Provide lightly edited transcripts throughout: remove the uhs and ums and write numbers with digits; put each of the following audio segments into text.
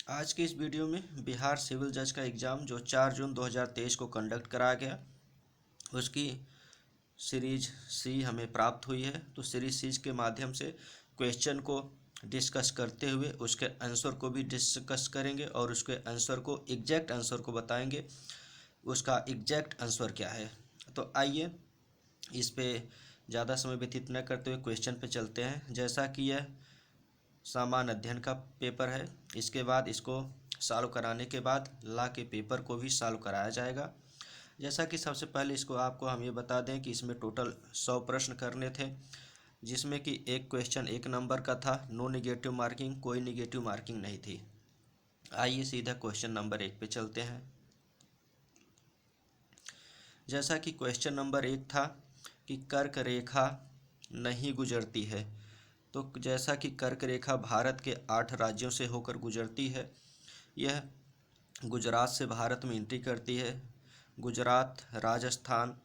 आज के इस वीडियो में बिहार सिविल जज का एग्ज़ाम जो 4 जून 2023 को कंडक्ट कराया गया, उसकी सीरीज सी हमें प्राप्त हुई है। तो सीरीज सी के माध्यम से क्वेश्चन को डिस्कस करते हुए उसके आंसर को भी डिस्कस करेंगे और उसके आंसर को एग्जैक्ट आंसर को बताएंगे, उसका एग्जैक्ट आंसर क्या है। तो आइए इस पे ज़्यादा समय व्यतीत न करते हुए क्वेश्चन पे चलते हैं। जैसा कि यह सामान्य अध्ययन का पेपर है, इसके बाद इसको सॉल्व कराने के बाद लॉ के पेपर को भी सॉल्व कराया जाएगा। जैसा कि सबसे पहले इसको आपको हम ये बता दें कि इसमें टोटल 100 प्रश्न करने थे, जिसमें कि एक क्वेश्चन 1 नंबर का था, नो निगेटिव मार्किंग, कोई निगेटिव मार्किंग नहीं थी। आइए सीधा क्वेश्चन नंबर 1 पे चलते हैं। जैसा कि क्वेश्चन नंबर 1 था कि कर्क रेखा नहीं गुजरती है, तो जैसा कि कर्क रेखा भारत के 8 राज्यों से होकर गुजरती है। यह गुजरात से भारत में एंट्री करती है, गुजरात, राजस्थान,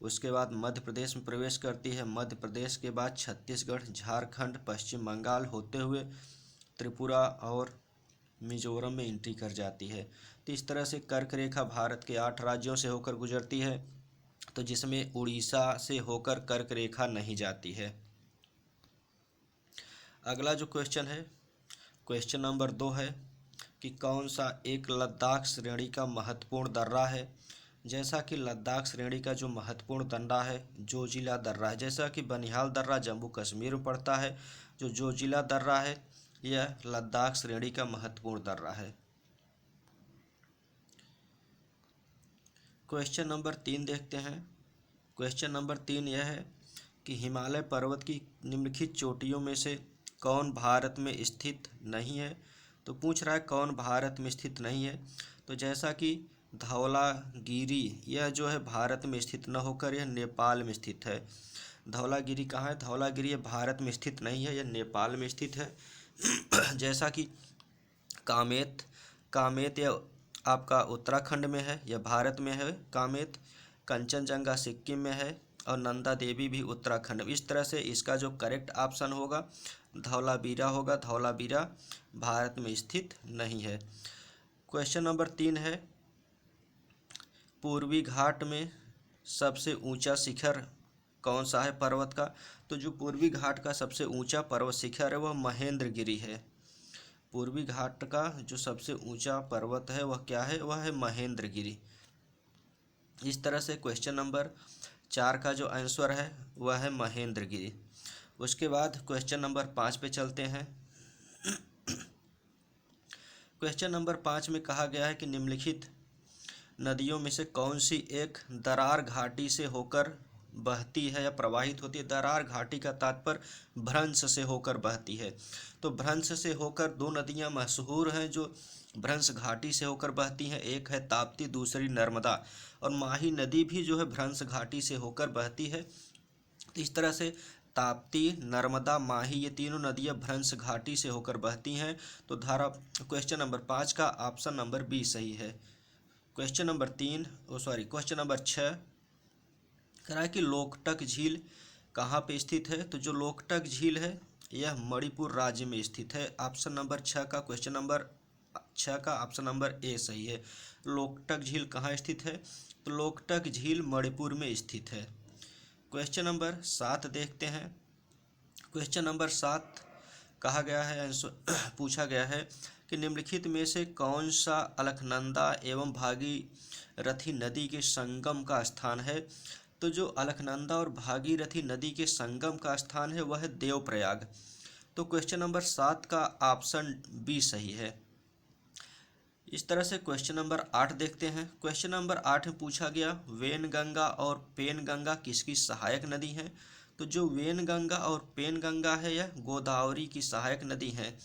उसके बाद मध्य प्रदेश में प्रवेश करती है, मध्य प्रदेश के बाद छत्तीसगढ़, झारखंड, पश्चिम बंगाल होते हुए त्रिपुरा और मिजोरम में एंट्री कर जाती है। तो इस तरह से कर्क रेखा भारत के 8 राज्यों से होकर गुजरती है, तो जिसमें उड़ीसा से होकर कर्क रेखा नहीं जाती है। अगला जो क्वेश्चन है, क्वेश्चन नंबर 2 है कि कौन सा एक लद्दाख श्रेणी का महत्वपूर्ण दर्रा है। जैसा कि लद्दाख श्रेणी का जो महत्वपूर्ण दर्रा है जोजिला दर्रा है। जैसा कि बनिहाल दर्रा जम्मू कश्मीर में पड़ता है, जो जोजिला दर्रा है यह लद्दाख श्रेणी का महत्वपूर्ण दर्रा है। क्वेश्चन नंबर 3 देखते हैं। क्वेश्चन नंबर 3 यह है कि हिमालय पर्वत की निम्नलिखित चोटियों में से कौन भारत में स्थित नहीं है। तो पूछ रहा है कौन भारत में स्थित नहीं है। तो जैसा कि धौलागिरी यह जो है भारत में स्थित न होकर यह नेपाल में स्थित है। धौलागिरी कहाँ है? धौलागिरी भारत में स्थित नहीं है, यह नेपाल में स्थित है। जैसा कि कामेत, कामेत यह आपका उत्तराखंड में है, यह भारत में है कामेत। कंचनजंगा सिक्किम में है और नंदा देवी भी उत्तराखंड में। इस तरह से इसका जो करेक्ट ऑप्शन होगा धौलावीरा होगा। धौलावीरा भारत में स्थित नहीं है। क्वेश्चन नंबर 3 है पूर्वी घाट में सबसे ऊंचा शिखर कौन सा है पर्वत का। तो जो पूर्वी घाट का सबसे ऊंचा पर्वत शिखर है वह महेंद्रगिरी है। पूर्वी घाट का जो सबसे ऊंचा पर्वत है वह क्या है? वह है महेंद्रगिरी। इस तरह से क्वेश्चन नंबर 4 का जो आंसर है वह है महेंद्रगिरी। उसके बाद क्वेश्चन नंबर 5 पे चलते हैं। क्वेश्चन नंबर 5 में कहा गया है कि निम्नलिखित नदियों में से कौन सी एक दरार घाटी से होकर बहती है या प्रवाहित होती है। दरार घाटी का तात्पर्य भ्रंश से होकर बहती है। तो भ्रंश से होकर 2 नदियां मशहूर हैं जो भ्रंश घाटी से होकर बहती हैं, एक है ताप्ती, दूसरी नर्मदा। और माही नदी भी जो है भ्रंश घाटी से होकर बहती है। तो इस तरह से ताप्ती, नर्मदा, माही ये तीनों नदियां भ्रंश घाटी से होकर बहती हैं। तो धारा क्वेश्चन नंबर 5 का ऑप्शन नंबर बी सही है। क्वेश्चन नंबर क्वेश्चन नंबर 6 कह रहा है कि लोकटक झील कहाँ पे स्थित है। तो जो लोकटक झील है यह मणिपुर राज्य में स्थित है। ऑप्शन नंबर 6 का क्वेश्चन नंबर 6 का ऑप्शन नंबर ए सही है। लोकटक झील कहाँ स्थित है? तो लोकटक झील मणिपुर में स्थित है। क्वेश्चन नंबर 7 देखते हैं। क्वेश्चन नंबर 7 कहा गया है पूछा गया है कि निम्नलिखित में से कौन सा अलकनंदा एवं भागीरथी नदी के संगम का स्थान है। तो जो अलकनंदा और भागीरथी नदी के संगम का स्थान है वह है देवप्रयाग। तो क्वेश्चन नंबर 7 का ऑप्शन बी सही है। इस तरह से क्वेश्चन नंबर 8 देखते हैं। क्वेश्चन नंबर 8 में पूछा गया वेनगंगा और पेनगंगा किसकी सहायक नदी है। तो जो वेनगंगा और पेनगंगा है यह गोदावरी की सहायक नदी है।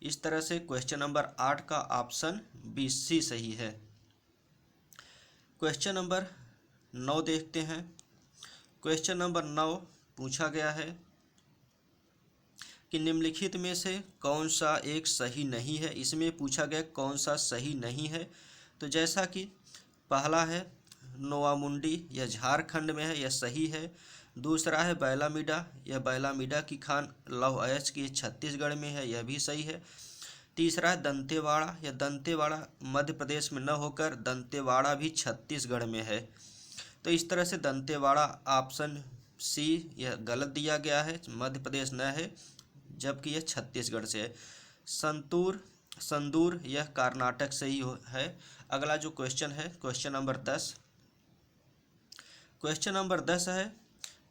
इस तरह से क्वेश्चन नंबर 8 का ऑप्शन बी सी सही है। क्वेश्चन नंबर 9 देखते हैं। क्वेश्चन नंबर 9 पूछा गया है कि निम्नलिखित में से कौन सा एक सही नहीं है। इसमें पूछा गया कौन सा सही नहीं है। तो जैसा कि पहला है नोवामुंडी, यह झारखंड में है, यह सही है। दूसरा है बैलामीडा, यह बैलामीडा की खान लौह अयस्क की छत्तीसगढ़ में है, यह भी सही है। तीसरा है दंतेवाड़ा, या दंतेवाड़ा मध्य प्रदेश में न होकर दंतेवाड़ा भी छत्तीसगढ़ में है। तो इस तरह से दंतेवाड़ा ऑप्शन सी यह गलत दिया गया है, मध्य प्रदेश न है जबकि यह छत्तीसगढ़ से है। संतूर यह कर्नाटक से ही है। अगला जो क्वेश्चन है क्वेश्चन नंबर 10। क्वेश्चन नंबर 10 है,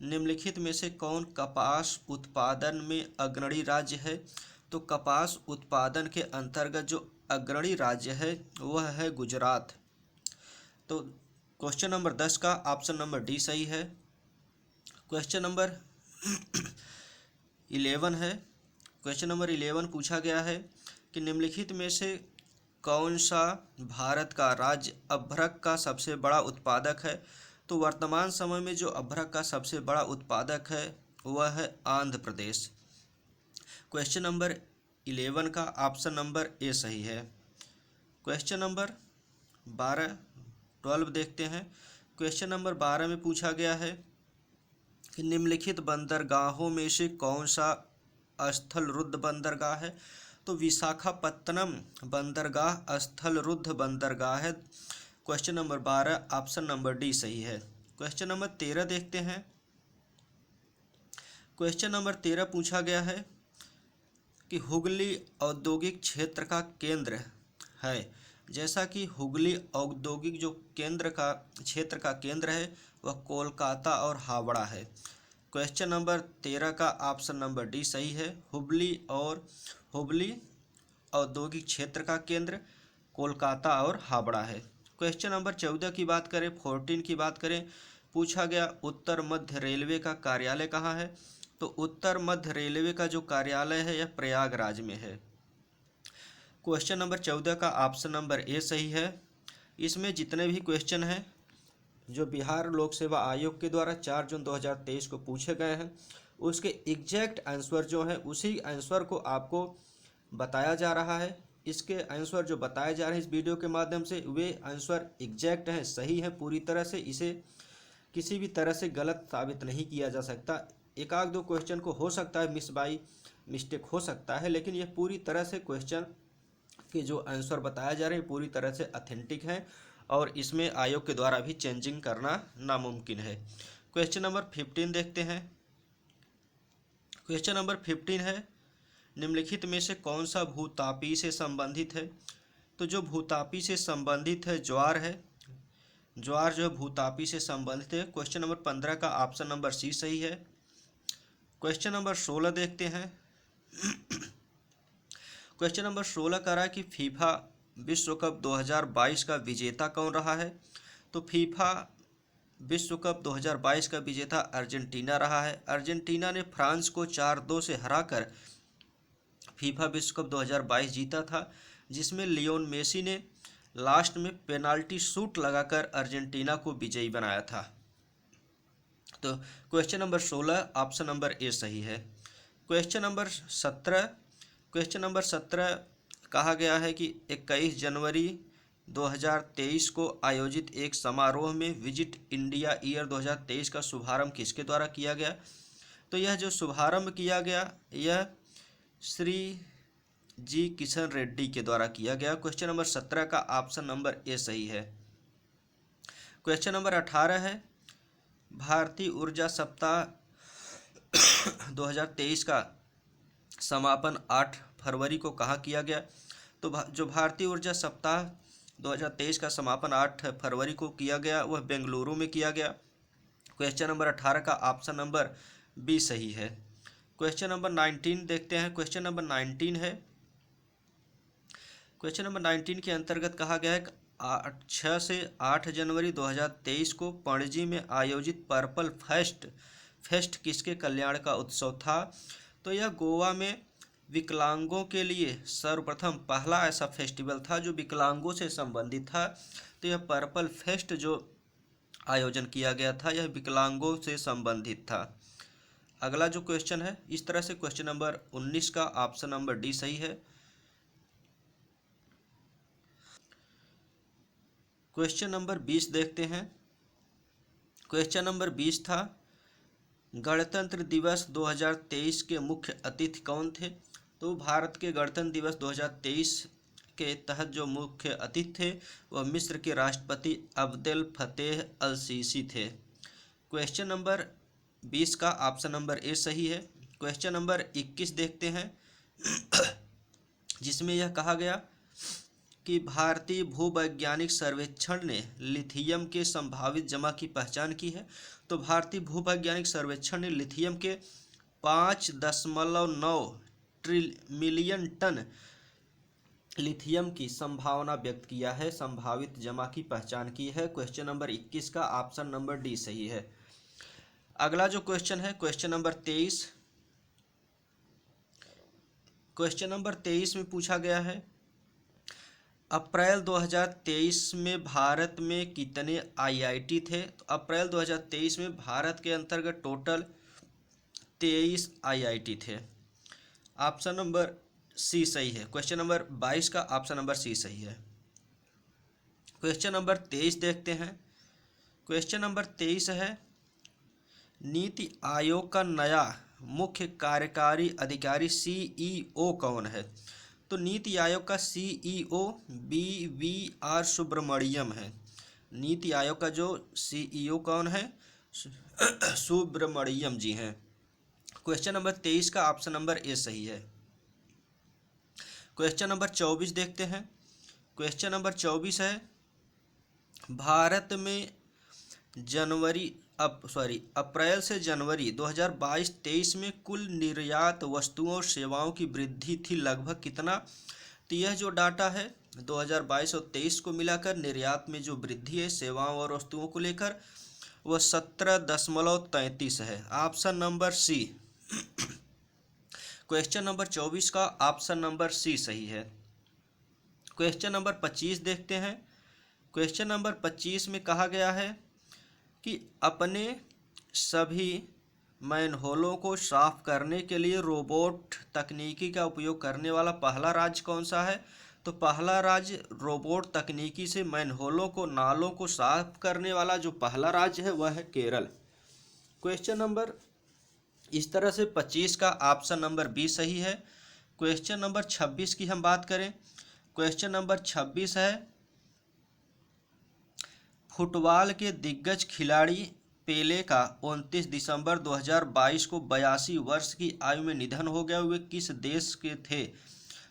निम्नलिखित में से कौन कपास उत्पादन में अग्रणी राज्य है? तो कपास उत्पादन के अंतर्गत जो अग्रणी राज्य है वह है गुजरात। तो क्वेश्चन नंबर 10 का ऑप्शन नंबर डी सही है। क्वेश्चन नंबर 11 है। क्वेश्चन नंबर 11 पूछा गया है कि निम्नलिखित में से कौन सा भारत का राज्य अभ्रक का सबसे बड़ा उत्पादक है? तो वर्तमान समय में जो अभ्रक का सबसे बड़ा उत्पादक है वह है आंध्र प्रदेश। क्वेश्चन नंबर 11 का ऑप्शन नंबर ए सही है। क्वेश्चन नंबर 12 देखते हैं। क्वेश्चन नंबर 12 में पूछा गया है कि निम्नलिखित बंदरगाहों में से कौन सा स्थलरुद्ध बंदरगाह है? तो विशाखापत्तनम बंदरगाह स्थलरुद्ध बंदरगाह है। Question number 12 option number D सही है। क्वेश्चन नंबर 13 देखते हैं। क्वेश्चन नंबर 13 पूछा गया है कि हुगली औद्योगिक क्षेत्र का केंद्र है। जैसा कि हुगली औद्योगिक जो केंद्र का क्षेत्र का केंद्र है वह कोलकाता और हावड़ा है। क्वेश्चन नंबर 13 का ऑप्शन नंबर डी सही है। हुबली औद्योगिक क्षेत्र का केंद्र कोलकाता और हावड़ा है। क्वेश्चन नंबर 14 की बात करें, 14 की बात करें, पूछा गया उत्तर मध्य रेलवे का कार्यालय कहाँ है? तो उत्तर मध्य रेलवे का जो कार्यालय है यह प्रयागराज में है। क्वेश्चन नंबर 14 का ऑप्शन नंबर ए सही है। इसमें जितने भी क्वेश्चन हैं जो बिहार लोक सेवा आयोग के द्वारा 4 जून 2023 को पूछे गए हैं उसके एग्जैक्ट आंसर जो है उसी आंसर को आपको बताया जा रहा है। इसके आंसर जो बताए जा रहे हैं इस वीडियो के माध्यम से वे आंसर एग्जैक्ट हैं, सही है पूरी तरह से। इसे किसी भी तरह से गलत साबित नहीं किया जा सकता। एक आध दो क्वेश्चन को हो सकता है मिस्टेक हो सकता है, लेकिन यह पूरी तरह से क्वेश्चन के जो आंसर बताया जा रहे हैं पूरी तरह से ऑथेंटिक हैं और इसमें आयोग के द्वारा भी चेंजिंग करना नामुमकिन है। क्वेश्चन नंबर 15 देखते हैं। क्वेश्चन नंबर 15 है, निम्नलिखित में से कौन सा भूतापी से संबंधित है? तो जो भूतापी से संबंधित है ज्वार है। ज्वार जो भूतापी से संबंधित है। क्वेश्चन नंबर 15 का ऑप्शन नंबर सी सही है। क्वेश्चन नंबर 16 देखते हैं। क्वेश्चन नंबर 16 कह रहा है कि फीफा विश्व कप 2022 का विजेता कौन रहा है? तो फीफा विश्व कप 2022 का विजेता अर्जेंटीना रहा है। अर्जेंटीना ने फ्रांस को 4-2 से हराकर फीफा विश्व कप 2022 जीता था, जिसमें लियोन मेसी ने लास्ट में पेनाल्टी शूट लगाकर अर्जेंटीना को विजयी बनाया था। तो question number 16 option number A सही है। क्वेश्चन नंबर 17 कहा गया है कि 21 जनवरी 2023 को आयोजित एक समारोह में विजिट इंडिया ईयर 2023 का शुभारंभ किसके द्वारा किया गया? तो यह जो शुभारंभ किया गया यह श्री जी किशन रेड्डी के द्वारा किया गया। क्वेश्चन नंबर 17 का ऑप्शन नंबर ए सही है। क्वेश्चन नंबर 18 है, भारतीय ऊर्जा सप्ताह 2023 का समापन 8 फरवरी को कहाँ किया गया? तो जो भारतीय ऊर्जा सप्ताह 2023 का समापन 8 फरवरी को किया गया वह बेंगलुरु में किया गया। क्वेश्चन नंबर 18 का ऑप्शन नंबर बी सही है। क्वेश्चन नंबर 19 देखते हैं। क्वेश्चन नंबर 19 है, क्वेश्चन नंबर 19 के अंतर्गत कहा गया है 6 से 8 जनवरी 2023 को पणजी में आयोजित पर्पल फेस्ट किसके कल्याण का उत्सव था? तो यह गोवा में विकलांगों के लिए सर्वप्रथम पहला ऐसा फेस्टिवल था जो विकलांगों से संबंधित था। तो यह पर्पल फेस्ट जो आयोजन किया गया था यह विकलांगों से संबंधित था। अगला जो क्वेश्चन है इस तरह से क्वेश्चन नंबर 19 का ऑप्शन नंबर डी सही है। क्वेश्चन नंबर 20 देखते हैं। क्वेश्चन नंबर 20 था, गणतंत्र दिवस 2023 के मुख्य अतिथि कौन थे? तो भारत के गणतंत्र दिवस 2023 के तहत जो मुख्य अतिथि थे वह मिस्र के राष्ट्रपति अब्देल फतेह अल सीसी थे। क्वेश्चन नंबर 20 का ऑप्शन नंबर ए सही है। क्वेश्चन नंबर 21 देखते हैं जिसमें यह कहा गया कि भारतीय भूवैज्ञानिक सर्वेक्षण ने लिथियम के संभावित जमा की पहचान की है। तो भारतीय भूवैज्ञानिक सर्वेक्षण ने लिथियम के 5.9 मिलियन टन लिथियम की संभावना व्यक्त किया है, संभावित जमा की पहचान की है। क्वेश्चन नंबर 21 का ऑप्शन नंबर डी सही है। अगला जो क्वेश्चन है क्वेश्चन नंबर 23। क्वेश्चन नंबर 23 में पूछा गया है अप्रैल 2023 में भारत में कितने आईआईटी थे। तो अप्रैल 2023 में भारत के अंतर्गत टोटल 23 आईआईटी थे। ऑप्शन नंबर सी सही है। क्वेश्चन नंबर 22 का ऑप्शन नंबर सी सही है। क्वेश्चन नंबर 23 देखते हैं। क्वेश्चन नंबर 23 है नीति आयोग का नया मुख्य कार्यकारी अधिकारी सीईओ कौन है। तो नीति आयोग का सीईओ BVR सुब्रमण्यम है। नीति आयोग का जो सीईओ कौन है सुब्रमण्यम जी हैं। क्वेश्चन नंबर 23 का ऑप्शन नंबर ए सही है। क्वेश्चन नंबर 24 देखते हैं। क्वेश्चन नंबर 24 है भारत में अप्रैल से जनवरी 2022-23 में कुल निर्यात वस्तुओं और सेवाओं की वृद्धि थी लगभग कितना। तो यह जो डाटा है 2022 और 23 को मिलाकर निर्यात में जो वृद्धि है सेवाओं और वस्तुओं को लेकर वह 17.33 है। Option number C question number 24 का ऑप्शन नंबर सी सही है। क्वेश्चन नंबर 25 देखते हैं। क्वेश्चन नंबर 25 में कहा गया है कि अपने सभी मैनहोलों को साफ करने के लिए रोबोट तकनीकी का उपयोग करने वाला पहला राज्य कौन सा है। तो पहला राज्य रोबोट तकनीकी से मैनहोलों को नालों को साफ करने वाला जो पहला राज्य है वह है केरल। क्वेश्चन नंबर इस तरह से 25 का ऑप्शन नंबर बी सही है। क्वेश्चन नंबर 26 की हम बात करें। क्वेश्चन नंबर 26 है फुटबॉल के दिग्गज खिलाड़ी पेले का 29 दिसंबर 2022 को 82 वर्ष की आयु में निधन हो गया। वे किस देश के थे।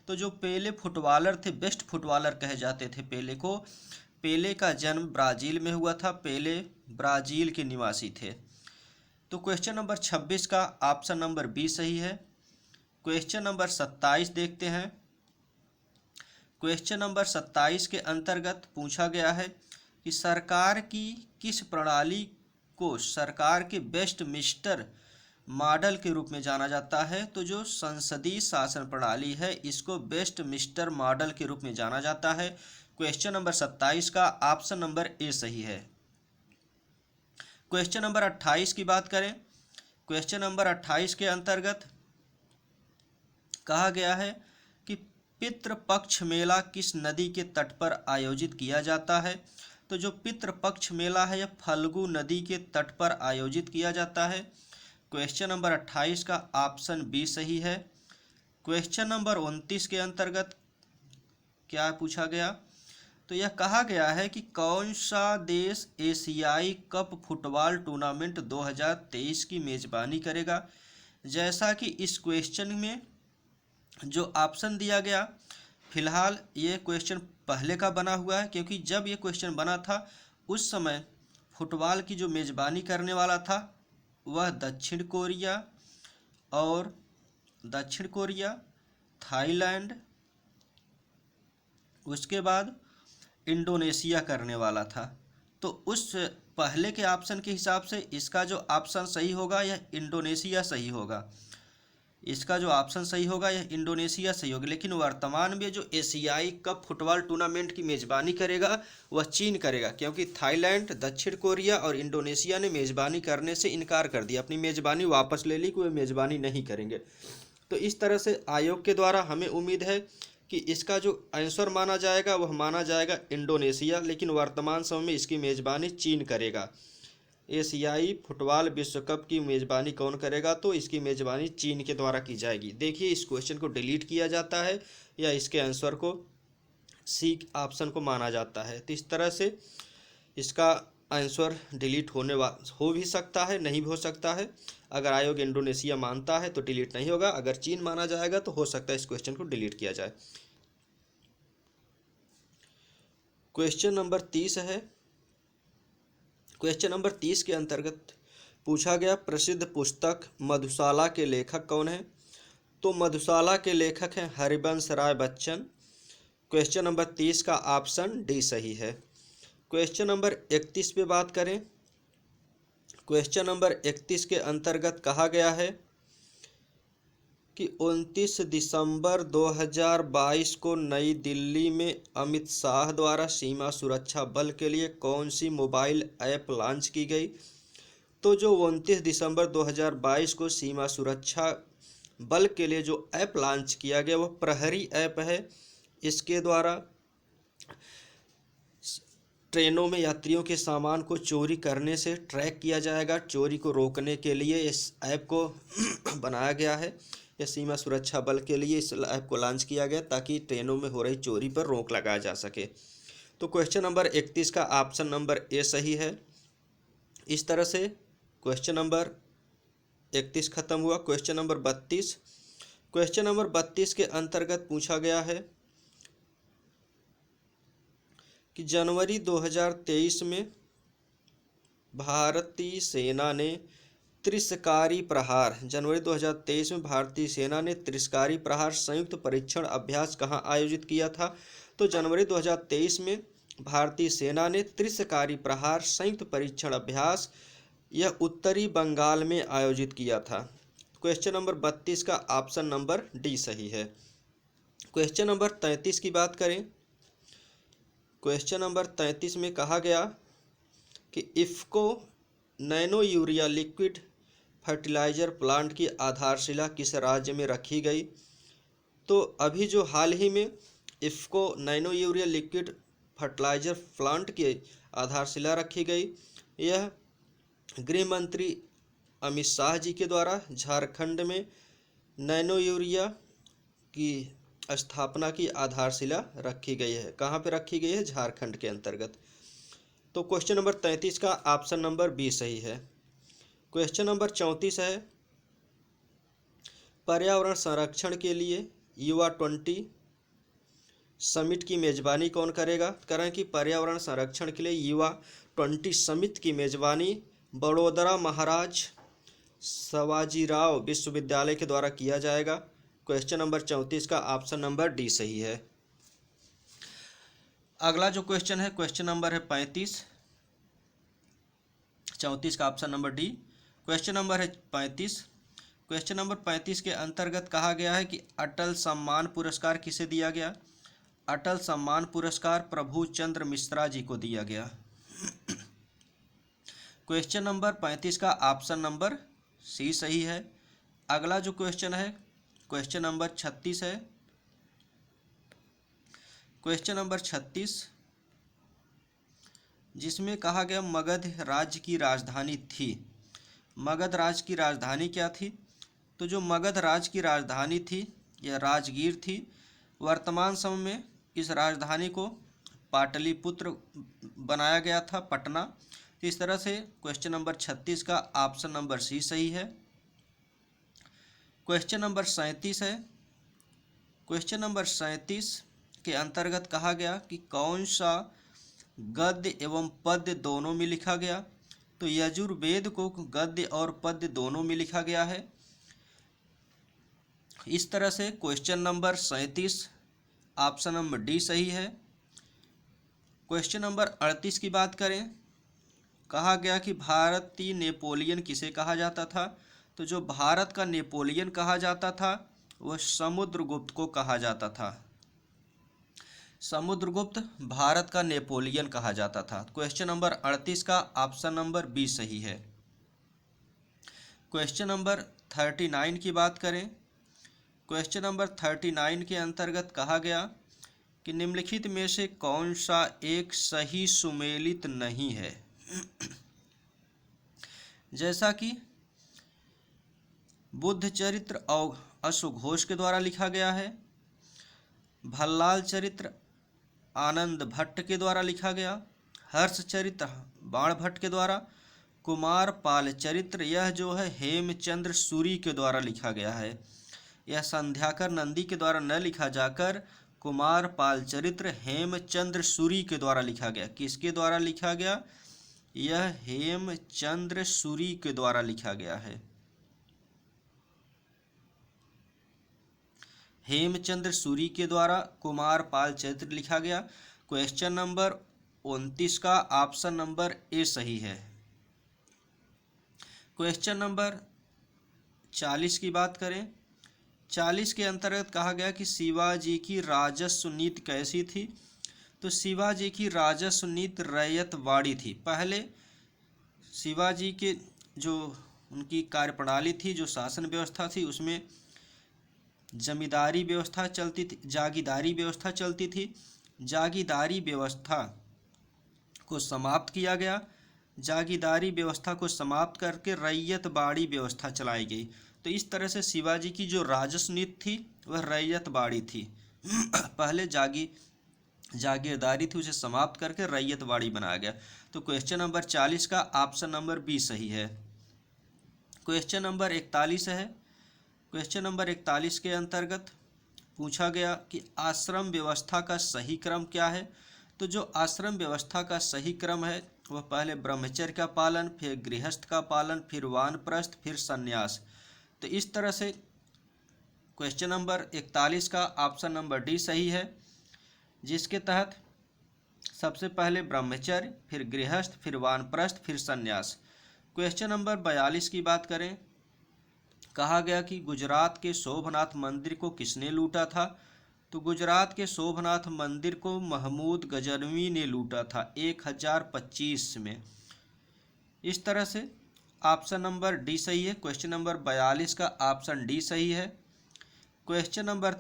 तो जो पेले फुटबॉलर थे बेस्ट फुटबॉलर कहे जाते थे पेले को। पेले का जन्म ब्राज़ील में हुआ था। पेले ब्राज़ील के निवासी थे। तो क्वेश्चन नंबर 26 का ऑप्शन नंबर बी सही है। क्वेश्चन नंबर 27 देखते हैं। क्वेश्चन नंबर 27 के अंतर्गत पूछा गया है कि सरकार की किस प्रणाली को सरकार के बेस्ट मिस्टर मॉडल के रूप में जाना जाता है। तो जो संसदीय शासन प्रणाली है इसको बेस्ट मिस्टर मॉडल के रूप में जाना जाता है। क्वेश्चन नंबर 27 का ऑप्शन नंबर ए सही है। क्वेश्चन नंबर 28 की बात करें। क्वेश्चन नंबर 28 के अंतर्गत कहा गया है कि पितृपक्ष मेला किस नदी के तट पर आयोजित किया जाता है। तो जो पितृपक्ष मेला है यह फल्गु नदी के तट पर आयोजित किया जाता है। क्वेश्चन नंबर 28 का ऑप्शन बी सही है। क्वेश्चन नंबर 29 के अंतर्गत क्या पूछा गया। तो यह कहा गया है कि कौन सा देश एशियाई कप फुटबॉल टूर्नामेंट 2023 की मेज़बानी करेगा। जैसा कि इस क्वेश्चन में जो ऑप्शन दिया गया फिलहाल ये क्वेश्चन पहले का बना हुआ है क्योंकि जब ये क्वेश्चन बना था उस समय फुटबॉल की जो मेज़बानी करने वाला था वह दक्षिण कोरिया, थाईलैंड, उसके बाद इंडोनेशिया करने वाला था। तो उस पहले के ऑप्शन के हिसाब से इसका जो ऑप्शन सही होगा यह इंडोनेशिया सही होगा। इसका जो ऑप्शन सही होगा यह इंडोनेशिया सही होगा। लेकिन वर्तमान में जो एशियाई कप फुटबॉल टूर्नामेंट की मेज़बानी करेगा वह चीन करेगा क्योंकि थाईलैंड, दक्षिण कोरिया और इंडोनेशिया ने मेज़बानी करने से इनकार कर दिया, अपनी मेज़बानी वापस ले ली कि वे मेज़बानी नहीं करेंगे। तो इस तरह से आयोग के द्वारा हमें उम्मीद है कि इसका जो आंसर माना जाएगा वह माना जाएगा इंडोनेशिया, लेकिन वर्तमान समय में इसकी मेज़बानी चीन करेगा। एशियाई फुटबॉल विश्व कप की मेज़बानी कौन करेगा? तो इसकी मेज़बानी चीन के द्वारा की जाएगी। देखिए, इस क्वेश्चन को डिलीट किया जाता है या इसके आंसर को सी ऑप्शन को माना जाता है। तो इस तरह से इसका आंसर डिलीट हो भी सकता है, नहीं भी हो सकता है। अगर आयोग इंडोनेशिया मानता है तो डिलीट नहीं होगा, अगर चीन माना जाएगा तो हो सकता है इस क्वेश्चन को डिलीट किया जाए। क्वेश्चन नंबर 30 है। क्वेश्चन नंबर 30 के अंतर्गत पूछा गया प्रसिद्ध पुस्तक मधुशाला के लेखक कौन है? तो मधुशाला के लेखक हैं हरिवंश राय बच्चन। क्वेश्चन नंबर 30 का ऑप्शन डी सही है। क्वेश्चन नंबर 31 पे बात करें। क्वेश्चन नंबर 31 के अंतर्गत कहा गया है कि 29 दिसंबर 2022 को नई दिल्ली में अमित शाह द्वारा सीमा सुरक्षा बल के लिए कौन सी मोबाइल ऐप लॉन्च की गई? तो जो 29 दिसंबर 2022 को सीमा सुरक्षा बल के लिए जो ऐप लॉन्च किया गया वो प्रहरी ऐप है। इसके द्वारा ट्रेनों में यात्रियों के सामान को चोरी करने से ट्रैक किया जाएगा। चोरी को रोकने के लिए इस ऐप को बनाया गया है। यह सीमा सुरक्षा बल के लिए इस ऐप को लॉन्च किया गया ताकि ट्रेनों में हो रही चोरी पर रोक लगाया जा सके। तो क्वेश्चन नंबर 31 का ऑप्शन नंबर ए सही है। इस तरह से क्वेश्चन नंबर 31 खत्म हुआ। Question number 32। क्वेश्चन नंबर 32 के अंतर्गत पूछा गया है कि जनवरी 2023 में भारतीय सेना ने त्रिस्कारी प्रहार संयुक्त परीक्षण अभ्यास कहाँ आयोजित किया था? तो जनवरी 2023 में भारतीय सेना ने त्रिस्कारी प्रहार संयुक्त परीक्षण अभ्यास यह उत्तरी बंगाल में आयोजित किया था। क्वेश्चन नंबर 32 का ऑप्शन नंबर डी सही है। क्वेश्चन नंबर 33 की बात करें। क्वेश्चन नंबर 33 में कहा गया कि IFFCO nano urea liquid fertiliser plant की आधारशिला किस राज्य में रखी गई? तो अभी जो हाल ही में IFFCO nano urea liquid fertiliser plant की आधारशिला रखी गई, यह गृह मंत्री अमित शाह जी के द्वारा झारखंड में नैनो यूरिया की स्थापना की आधारशिला रखी गई है। कहाँ पे रखी गई है? झारखंड के अंतर्गत। तो क्वेश्चन नंबर 33 का ऑप्शन नंबर बी सही है। क्वेश्चन नंबर 34 है पर्यावरण संरक्षण के लिए युवा 20 समिट की मेजबानी कौन करेगा? करें कि पर्यावरण संरक्षण के लिए युवा 20 समिट की मेजबानी बड़ोदरा महाराज सवाजीराव विश्वविद्यालय के द्वारा किया जाएगा। क्वेश्चन नंबर 34 का ऑप्शन नंबर डी सही है। अगला जो क्वेश्चन है क्वेश्चन नंबर है 35। 34 का option number D. Question number है 35। क्वेश्चन नंबर 35 के अंतर्गत कहा गया है कि अटल सम्मान पुरस्कार किसे दिया गया? अटल सम्मान पुरस्कार प्रभु चंद्र मिश्रा जी को दिया गया। क्वेश्चन नंबर 35 का ऑप्शन नंबर सी सही है। अगला जो क्वेश्चन है क्वेश्चन नंबर 36 है। क्वेश्चन नंबर 36 जिसमें कहा गया मगध राज्य की राजधानी थी। मगध राज्य की राजधानी क्या थी? तो जो मगध राज्य की राजधानी थी यह राजगीर थी। वर्तमान समय में इस राजधानी को पाटलिपुत्र बनाया गया था, पटना। इस तरह से क्वेश्चन नंबर 36 का ऑप्शन नंबर सी सही है। क्वेश्चन नंबर 37 है। क्वेश्चन नंबर 37 के अंतर्गत कहा गया कि कौन सा गद्य एवं पद्य दोनों में लिखा गया? तो यजुर्वेद को गद्य और पद्य दोनों में लिखा गया है। इस तरह से question number 37 option number D सही है। क्वेश्चन नंबर 38 की बात करें। कहा गया कि भारतीय नेपोलियन किसे कहा जाता था? तो जो भारत का नेपोलियन कहा जाता था वह समुद्रगुप्त को कहा जाता था। समुद्रगुप्त भारत का नेपोलियन कहा जाता था। क्वेश्चन नंबर 38 का ऑप्शन नंबर बी सही है। क्वेश्चन नंबर 39 की बात करें। क्वेश्चन नंबर 39 के अंतर्गत कहा गया कि निम्नलिखित में से कौन सा एक सही सुमेलित नहीं है? जैसा कि बुद्ध चरित्र और अश्वघोष के द्वारा लिखा गया है, भल्लाल चरित्र आनंद भट्ट के द्वारा लिखा गया, हर्ष चरित्र बाण भट्ट के द्वारा, कुमार पाल चरित्र यह जो है हेमचंद्र सूरी के द्वारा लिखा गया है। यह संध्याकर नंदी के द्वारा न लिखा जाकर कुमार पाल चरित्र हेमचंद्र सूरी के द्वारा लिखा गया। किसके द्वारा लिखा गया? यह हेमचंद्र सूरी के द्वारा लिखा गया है। हेमचंद्र सूरी के द्वारा कुमार पाल चरित्र लिखा गया। क्वेश्चन नंबर 29 का ऑप्शन नंबर ए सही है। क्वेश्चन नंबर 40 की बात करें, 40 के अंतर्गत कहा गया कि शिवाजी की राजस्व नीति कैसी थी? तो शिवाजी की राजस्व नीति रैयतवाड़ी थी। पहले शिवाजी के जो उनकी कार्यप्रणाली थी, जो शासन व्यवस्था थी, उसमें जमींदारी व्यवस्था चलती थी, जागीरदारी व्यवस्था चलती थी। जागीरदारी व्यवस्था को समाप्त किया गया। जागीरदारी व्यवस्था को समाप्त करके रैयतवाड़ी व्यवस्था चलाई गई। तो इस तरह से शिवाजी की जो राजस्व नीति थी वह रैयतवाड़ी थी। पहले जागीरदारी थी, उसे समाप्त करके रैयतवाड़ी बनाया गया। तो क्वेश्चन नंबर 40 का ऑप्शन नंबर बी सही है। क्वेश्चन नंबर 41 है। क्वेश्चन नंबर 41 के अंतर्गत पूछा गया कि आश्रम व्यवस्था का सही क्रम क्या है? तो जो आश्रम व्यवस्था का सही क्रम है वह पहले ब्रह्मचर्य का पालन, फिर गृहस्थ का पालन, फिर वानप्रस्थ, फिर संन्यास। तो इस तरह से क्वेश्चन नंबर 41 का ऑप्शन नंबर डी सही है, जिसके तहत सबसे पहले ब्रह्मचर्य, फिर गृहस्थ, फिर वानप्रस्थ, फिर संन्यास। क्वेश्चन नंबर 42 की बात करें, कहा गया कि गुजरात के सोमनाथ मंदिर को किसने लूटा था? तो गुजरात के सोमनाथ मंदिर को महमूद गजनवी ने लूटा था 1025 में। इस तरह से ऑप्शन नंबर डी सही है। क्वेश्चन नंबर 42 का ऑप्शन डी सही है। क्वेश्चन नंबर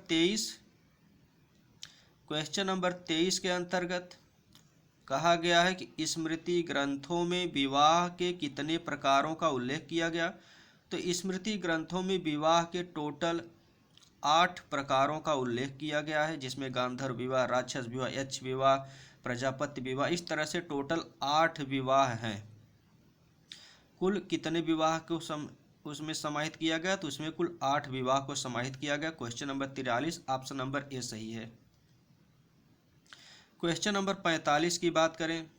23 के अंतर्गत कहा गया है कि स्मृति ग्रंथों में विवाह के कितने प्रकारों का उल्लेख किया गया? तो स्मृति ग्रंथों में विवाह के टोटल 8 प्रकारों का उल्लेख किया गया है, जिसमें गांधर्व विवाह, राक्षस विवाह, यक्ष विवाह, प्रजापति विवाह, इस तरह से टोटल 8 विवाह हैं। कुल कितने विवाह को उसमें समाहित किया गया? तो उसमें कुल 8 विवाह को समाहित किया गया। Question number 43 option number A सही है। क्वेश्चन नंबर 45 की बात करें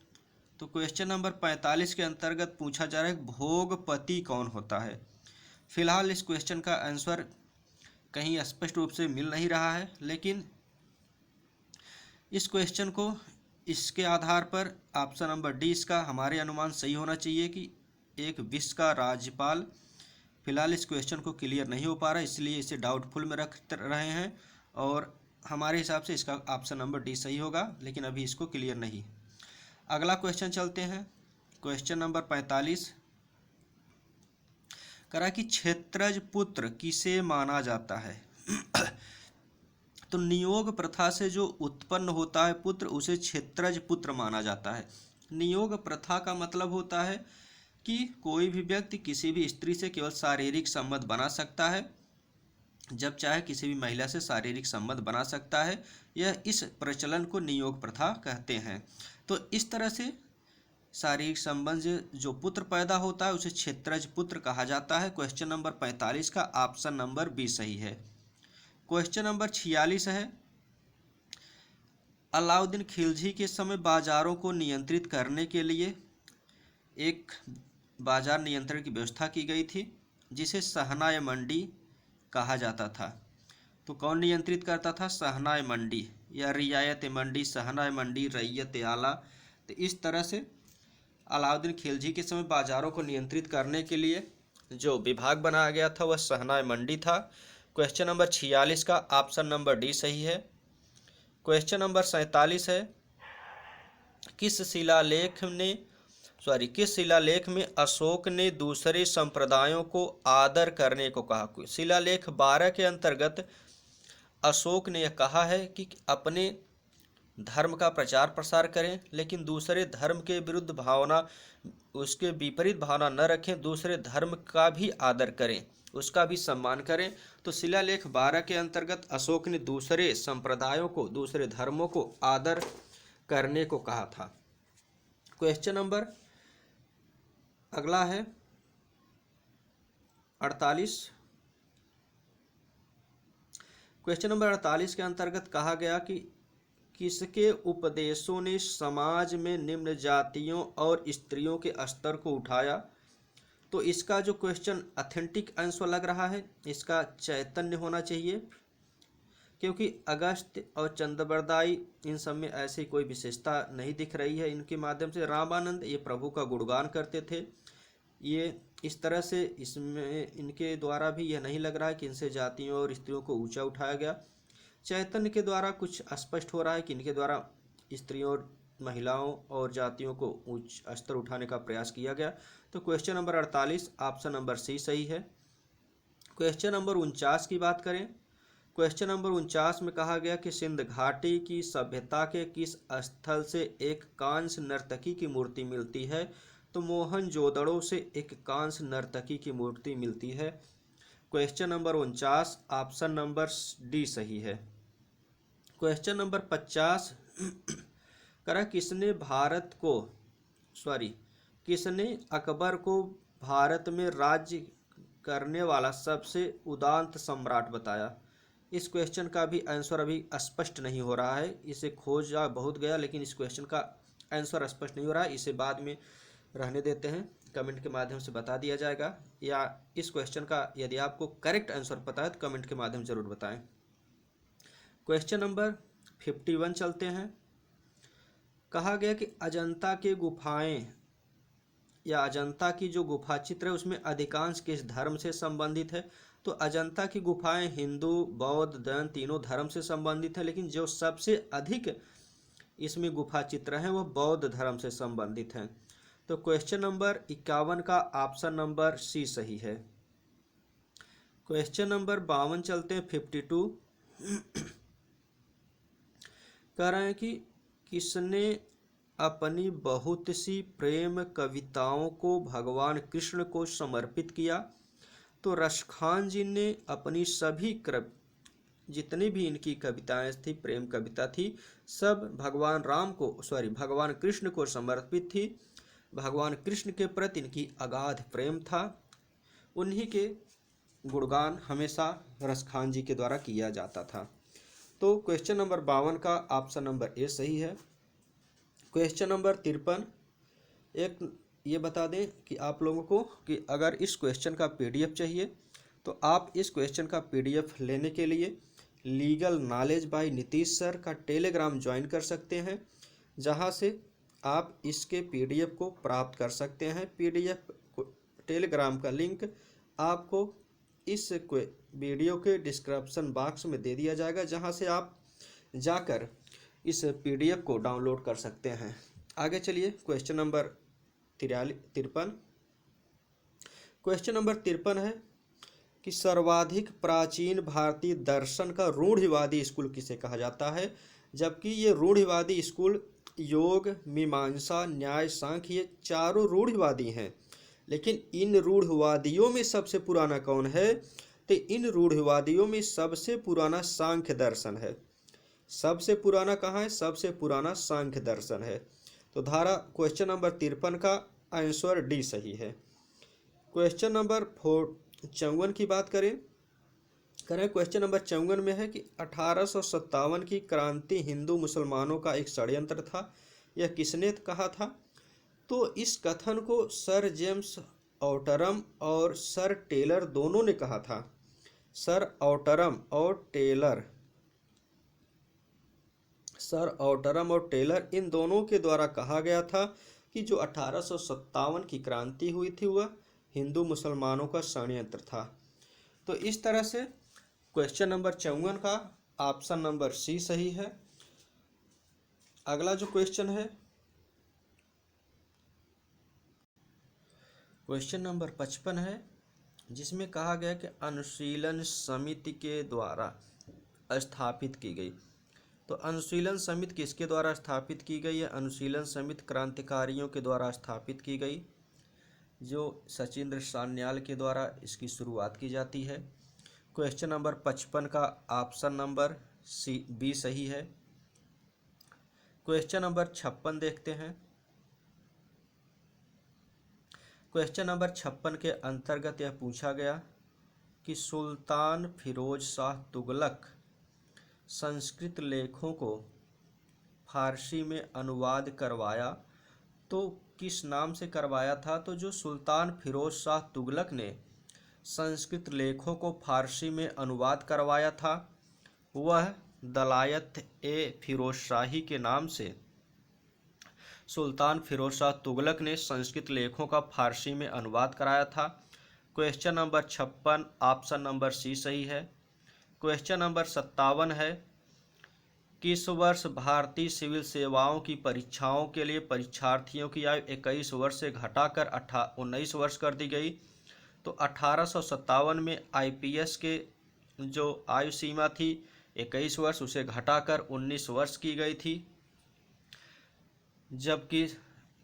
तो क्वेश्चन नंबर 45 के अंतर्गत पूछा जा रहा है भोगपति कौन होता है? फिलहाल इस क्वेश्चन का आंसर कहीं स्पष्ट रूप से मिल नहीं रहा है, लेकिन इस क्वेश्चन को इसके आधार पर ऑप्शन नंबर डी इसका हमारे अनुमान सही होना चाहिए कि एक विश्व का राज्यपाल। फिलहाल इस क्वेश्चन को क्लियर नहीं हो पा रहा, इसलिए इसे डाउटफुल में रख रहे हैं और हमारे हिसाब से इसका ऑप्शन नंबर डी सही होगा, लेकिन अभी इसको क्लियर नहीं। अगला क्वेश्चन चलते हैं। क्वेश्चन नंबर 45 करा कि क्षेत्रज पुत्र किसे माना जाता है? तो नियोग प्रथा से जो उत्पन्न होता है पुत्र उसे क्षेत्रज पुत्र माना जाता है। नियोग प्रथा का मतलब होता है कि कोई भी व्यक्ति किसी भी स्त्री से केवल शारीरिक संबंध बना सकता है, जब चाहे किसी भी महिला से शारीरिक संबंध बना सकता है। इस प्रचलन को नियोग प्रथा कहते हैं। तो इस तरह से शारीरिक संबंध जो पुत्र पैदा होता है उसे क्षेत्रज पुत्र कहा जाता है। क्वेश्चन नंबर 45 का ऑप्शन नंबर बी सही है। क्वेश्चन नंबर 46 है। अलाउद्दीन खिलजी के समय बाजारों को नियंत्रित करने के लिए एक बाजार नियंत्रण की व्यवस्था की गई थी, जिसे सहनाय मंडी कहा जाता था। तो कौन नियंत्रित करता था? सहनाय मंडी या रियायत मंडी, सहनाय मंडी, रैयत आला। तो इस तरह से अलाउद्दीन खिलजी के समय बाजारों को नियंत्रित करने के लिए जो विभाग बनाया गया था वह सहनाय मंडी था। क्वेश्चन नंबर 46 का ऑप्शन नंबर डी सही है। क्वेश्चन नंबर 47 है। किस शिलालेख में अशोक ने दूसरे संप्रदायों को आदर करने को कहा? शिलालेख 12 के अंतर्गत अशोक ने यह कहा है कि अपने धर्म का प्रचार प्रसार करें, लेकिन दूसरे धर्म के विरुद्ध भावना, उसके विपरीत भावना न रखें। दूसरे धर्म का भी आदर करें, उसका भी सम्मान करें। तो शिलालेख 12 के अंतर्गत अशोक ने दूसरे संप्रदायों को, दूसरे धर्मों को आदर करने को कहा था। क्वेश्चन नंबर अगला है 48। क्वेश्चन नंबर 48 के अंतर्गत कहा गया कि किसके उपदेशों ने समाज में निम्न जातियों और स्त्रियों के स्तर को उठाया। तो इसका जो क्वेश्चन ऑथेंटिक आंसर लग रहा है, इसका चैतन्य होना चाहिए, क्योंकि अगस्त्य और चंद्रबरदाई इन सब में ऐसी कोई विशेषता नहीं दिख रही है। इनके माध्यम से रामानंद ये प्रभु का गुणगान करते थे। ये इस तरह से इसमें इनके द्वारा भी यह नहीं लग रहा है कि इनसे जातियों और स्त्रियों को ऊंचा उठाया गया। चैतन्य के द्वारा कुछ स्पष्ट हो रहा है कि इनके द्वारा स्त्रियों और महिलाओं और जातियों को उच्च स्तर उठाने का प्रयास किया गया। तो question number 48 option number C सही है। क्वेश्चन नंबर 49 की बात करें। क्वेश्चन नंबर 49 में कहा गया कि सिंध घाटी की सभ्यता के किस स्थल से एक कांस्य नर्तकी की मूर्ति मिलती है। तो मोहनजोदड़ो से एक कांस्य नर्तकी की मूर्ति मिलती है। Question number 49 option number D सही है। क्वेश्चन नंबर 50 करा किसने अकबर को भारत में राज्य करने वाला सबसे उदांत सम्राट बताया। इस क्वेश्चन का भी आंसर अभी स्पष्ट नहीं हो रहा है। इसे खोजा बहुत गया, लेकिन इस क्वेश्चन का आंसर स्पष्ट नहीं हो रहा है। इसे बाद में रहने देते हैं, कमेंट के माध्यम से बता दिया जाएगा, या इस क्वेश्चन का यदि आपको करेक्ट आंसर पता है तो कमेंट के माध्यम जरूर बताएं। क्वेश्चन नंबर 51 चलते हैं। कहा गया कि अजंता के गुफाएं या अजंता की जो गुफा चित्र है उसमें अधिकांश किस धर्म से संबंधित है। तो अजंता की गुफाएं हिंदू, बौद्ध, जैन तीनों धर्म से संबंधित है, लेकिन जो सबसे अधिक इसमें गुफा चित्र हैं वह बौद्ध धर्म से संबंधित हैं। तो क्वेश्चन नंबर 51 का ऑप्शन नंबर सी सही है। क्वेश्चन नंबर 52 चलते हैं 52। कह रहे हैं कि किसने अपनी बहुत सी प्रेम कविताओं को भगवान कृष्ण को समर्पित किया। तो रसखान जी ने अपनी सभी जितनी भी इनकी कविताएं थी, प्रेम कविता थी, सब भगवान कृष्ण को समर्पित थी। भगवान कृष्ण के प्रति इनकी अगाध प्रेम था। उन्हीं के गुणगान हमेशा रसखान जी के द्वारा किया जाता था। तो क्वेश्चन नंबर 52 का ऑप्शन नंबर ए सही है। क्वेश्चन नंबर 53 एक ये बता दें कि आप लोगों को कि अगर इस क्वेश्चन का पीडीएफ चाहिए तो आप इस क्वेश्चन का पीडीएफ लेने के लिए legal knowledge by Nitish sir का टेलीग्राम ज्वाइन कर सकते हैं, जहां से आप इसके पीडीएफ को प्राप्त कर सकते हैं। पीडीएफ टेलीग्राम का लिंक आपको इस वीडियो के डिस्क्रिप्शन बॉक्स में दे दिया जाएगा, जहां से आप जाकर इस पीडीएफ को डाउनलोड कर सकते हैं। आगे चलिए क्वेश्चन नंबर 53। क्वेश्चन नंबर 53 है कि सर्वाधिक प्राचीन भारतीय दर्शन का रूढ़िवादी स्कूल किसे कहा जाता है। जबकि ये रूढ़िवादी स्कूल योग, मीमांसा, न्याय, सांख्य ये चारों रूढ़िवादी हैं, लेकिन इन रूढ़िवादियों में सबसे पुराना कौन है। तो इन रूढ़िवादियों में सबसे पुराना सांख्य दर्शन है। सबसे पुराना कहाँ है? सबसे पुराना सांख्य दर्शन है। तो धारा क्वेश्चन नंबर 53 का आंसर डी सही है। क्वेश्चन नंबर 54 की बात करें क्वेश्चन नंबर 54 में है कि 1857 की क्रांति हिंदू मुसलमानों का एक षड्यंत्र था, यह किसने कहा था। तो इस कथन को सर जेम्स ऑटरम और सर टेलर दोनों ने कहा था। सर ऑटरम और टेलर इन दोनों के द्वारा कहा गया था कि जो 1857 की क्रांति हुई थी वह हिंदू मुसलमानों का षड्यंत्र था। तो इस तरह से क्वेश्चन नंबर 54 का ऑप्शन नंबर सी सही है। अगला जो क्वेश्चन है क्वेश्चन नंबर 55 है, जिसमें कहा गया कि अनुशीलन समिति के द्वारा स्थापित की गई तो अनुशीलन समिति किसके द्वारा स्थापित की गई है? अनुशीलन समिति क्रांतिकारियों के द्वारा स्थापित की गई, जो सचिंद्र सान्याल के द्वारा इसकी शुरुआत की जाती है। क्वेश्चन नंबर 55 का ऑप्शन नंबर बी सही है। क्वेश्चन नंबर 56 देखते हैं। क्वेश्चन नंबर 56 के अंतर्गत यह पूछा गया कि सुल्तान फिरोज शाह तुगलक संस्कृत लेखों को फारसी में अनुवाद करवाया तो किस नाम से करवाया था? तो जो सुल्तान फिरोज शाह तुगलक ने संस्कृत लेखों को फारसी में अनुवाद करवाया था वह दलायत ए फिरोज शाही के नाम से सुल्तान फिरोज शाह तुगलक ने संस्कृत लेखों का फारसी में अनुवाद कराया था। Question number 56 option number C सही है। क्वेश्चन नंबर 57 है, किस वर्ष भारतीय सिविल सेवाओं की परीक्षाओं के लिए परीक्षार्थियों की आयु 21 वर्ष से घटाकर 19 वर्ष कर दी गई? तो 1857 में आईपीएस के जो आयु सीमा थी 21 वर्ष उसे घटाकर 19 वर्ष की गई थी, जबकि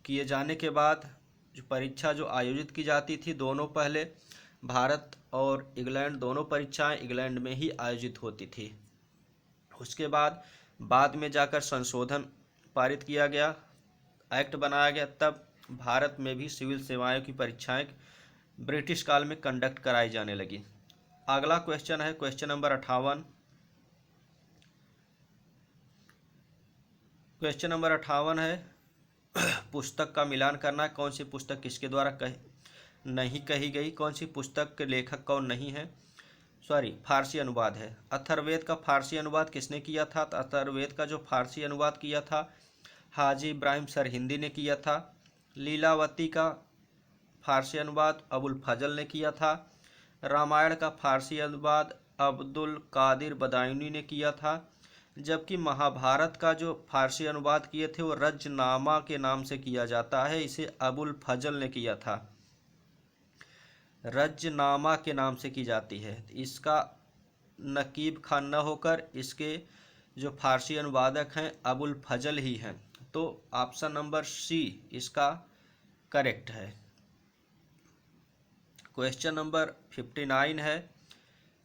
किए जाने के बाद जो परीक्षा जो आयोजित की जाती थी दोनों पहले भारत और इंग्लैंड दोनों परीक्षाएं इंग्लैंड में ही आयोजित होती थी। उसके बाद में जाकर संशोधन पारित किया गया, एक्ट बनाया गया, तब भारत में भी सिविल सेवाओं की परीक्षाएं ब्रिटिश काल में कंडक्ट कराई जाने लगी। अगला क्वेश्चन है क्वेश्चन नंबर 58। क्वेश्चन नंबर 58 है, पुस्तक का मिलान करना। कौन सी पुस्तक किसके द्वारा नहीं कही गई? कौन सी पुस्तक के लेखक कौन नहीं है? फारसी अनुवाद है। अथर्ववेद का फारसी अनुवाद किसने किया था? तो अथर्ववेद का जो फारसी अनुवाद किया था हाजी इब्राहिम सरहिंदी ने किया था। लीलावती का फारसी अनुवाद अबुल फजल ने किया था। रामायण का फारसी अनुवाद अब्दुल कादिर बदायूनी ने किया था। जबकि महाभारत का जो फारसी अनुवाद किए थे वो रजनामा के नाम से किया जाता है, इसे अबुल फजल ने किया था, रजनामा के नाम से की जाती है। इसका नकीब खान न होकर इसके जो फारसी अनुवादक हैं अबुल फजल ही हैं। तो ऑप्शन नंबर सी इसका करेक्ट है। क्वेश्चन नंबर 59 है,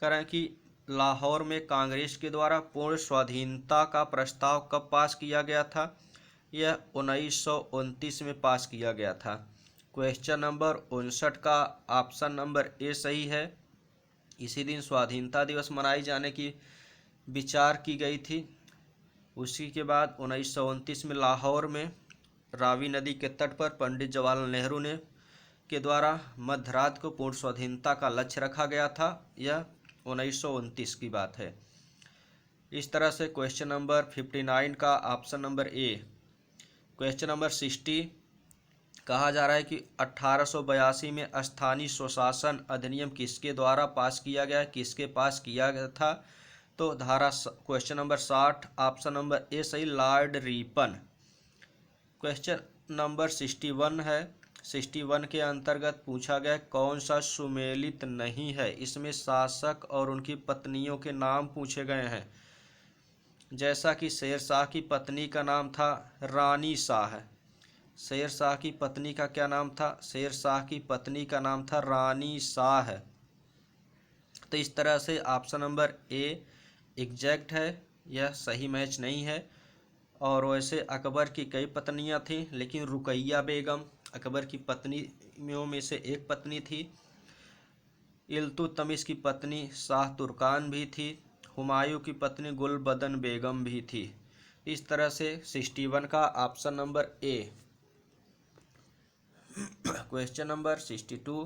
करें कि लाहौर में कांग्रेस के द्वारा पूर्ण स्वाधीनता का प्रस्ताव कब पास किया गया था? यह 1929 में पास किया गया था। क्वेश्चन नंबर 59 का ऑप्शन नंबर ए सही है। इसी दिन स्वाधीनता दिवस मनाए जाने की विचार की गई थी। उसी के बाद 1929 में लाहौर में रावी नदी के तट पर पंडित जवाहरलाल नेहरू ने के द्वारा मध्यरात को पूर्ण स्वाधीनता का लक्ष्य रखा गया था। यह 1929 की बात है। इस तरह से क्वेश्चन नंबर 59 का option number A. Question number 60 कहा जा रहा है कि 1882 में स्थानीय स्वशासन अधिनियम किसके द्वारा पास किया गया, किसके पास किया गया था? तो question number 60 option number A सही, लॉर्ड रिपन। क्वेश्चन नंबर 61 है। 61 के अंतर्गत पूछा गया कौन सा सुमेलित नहीं है? इसमें शासक और उनकी पत्नियों के नाम पूछे गए हैं, जैसा कि शेरशाह की पत्नी का नाम था रानी शाह। शेरशाह की पत्नी का क्या नाम था? शेरशाह की पत्नी का नाम था रानी शाह। तो इस तरह से ऑप्शन नंबर ए एग्जैक्ट है, यह सही मैच नहीं है। और वैसे अकबर की कई पत्नियां थीं, लेकिन रुकैया बेगम अकबर की पत्नियों में से एक पत्नी थी। इल्तुतमिश की पत्नी शाह तुर्कान भी थी। हुमायूं की पत्नी गुलबदन बेगम भी थी। इस तरह से 61 का option number A. Question number 62।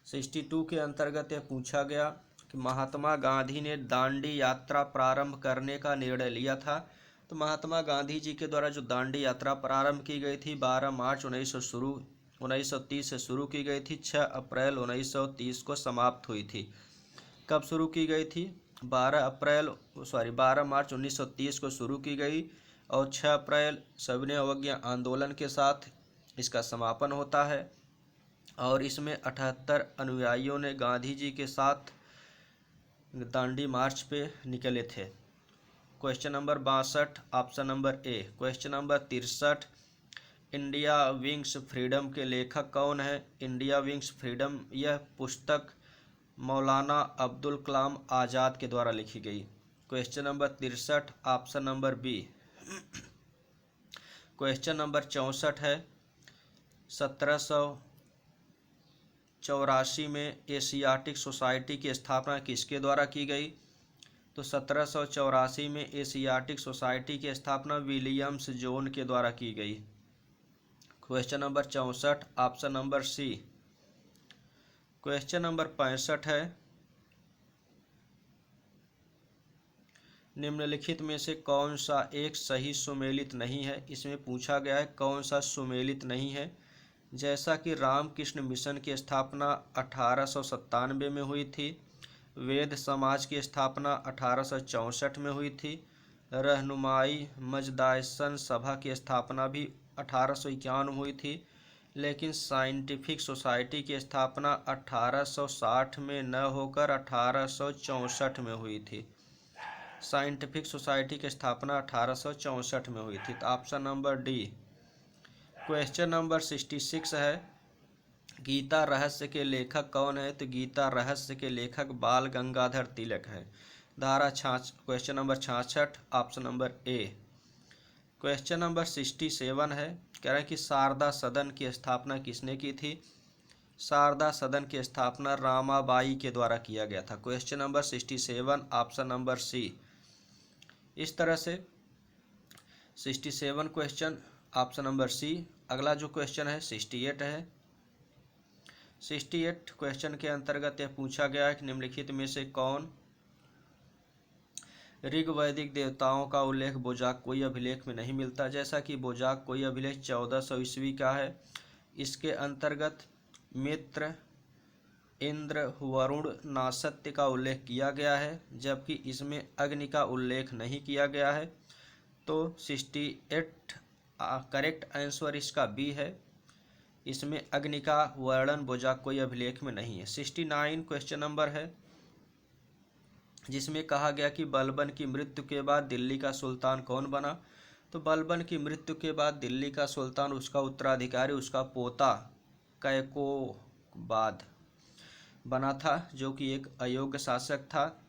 62 के अंतर्गत यह पूछा गया कि महात्मा गांधी ने दांडी यात्रा प्रारंभ करने का निर्णय लिया था। तो महात्मा गांधी जी के द्वारा जो दांडी यात्रा प्रारंभ की गई थी 12 मार्च 1930 से शुरू की गई थी, 6 अप्रैल 1930 को समाप्त हुई थी। कब शुरू की गई थी? 12 मार्च 1930 को शुरू की गई और 6 अप्रैल सविनय अवज्ञा आंदोलन के साथ इसका समापन होता है। और इसमें 78 अनुयायियों ने गांधी जी के साथ दांडी मार्च पे निकले थे। Question number 62 option number A. Question number 63 India wings freedom के लेखक कौन है? इंडिया विंग्स फ्रीडम यह पुस्तक मौलाना अब्दुल कलाम आज़ाद के द्वारा लिखी गई। Question number 63 option number B. Question number 64 है 1784 में एशियाटिक सोसाइटी की स्थापना किसके द्वारा की गई? तो 1784 में एशियाटिक सोसाइटी की स्थापना विलियम्स जोन के द्वारा की गई। Question number 64 option number C. Question number 65 है निम्नलिखित में से कौन सा एक सही सुमेलित नहीं है? इसमें पूछा गया है कौन सा सुमेलित नहीं है। जैसा कि रामकृष्ण मिशन की स्थापना 1897 में हुई थी, वेद समाज की स्थापना 1864 में हुई थी, रहनुमाई मजदायसन सभा की स्थापना भी 1851 में हुई थी, लेकिन साइंटिफिक सोसाइटी की स्थापना 1860 में न होकर 1864 में हुई थी। साइंटिफिक सोसाइटी की स्थापना 1864 में हुई थी। तो option number D. Question number 66 है गीता रहस्य के लेखक कौन है? तो गीता रहस्य के लेखक बाल गंगाधर तिलक है। Question number 66 option number A. Question number 67 है कह रहा है कि शारदा सदन की स्थापना किसने की थी? शारदा सदन की स्थापना रामाबाई के द्वारा किया गया था। Question number 67 option number C. इस तरह से 67 क्वेश्चन ऑप्शन नंबर सी। अगला जो क्वेश्चन है 68 है। 68 क्वेश्चन के अंतर्गत यह पूछा गया है कि निम्नलिखित में से कौन ऋग्वैदिक देवताओं का उल्लेख बोजाक कोई अभिलेख में नहीं मिलता। जैसा कि बोजाक कोई अभिलेख 1400 ईस्वी का है। इसके अंतर्गत मित्र, इंद्र, वरुण, नासत्य का उल्लेख किया गया है, जबकि इसमें अग्नि का उल्लेख नहीं किया गया है। तो 68 करेक्ट आंसर इसका बी है। इसमें अग्नि का वर्णन बोजाक कोई अभिलेख में नहीं है। 69 क्वेश्चन नंबर है जिसमें कहा गया कि बलबन की मृत्यु के बाद दिल्ली का सुल्तान कौन बना? तो बलबन की मृत्यु के बाद दिल्ली का सुल्तान उसका उत्तराधिकारी उसका पोता कैकोबाद बना था, जो कि एक अयोग्य शासक था।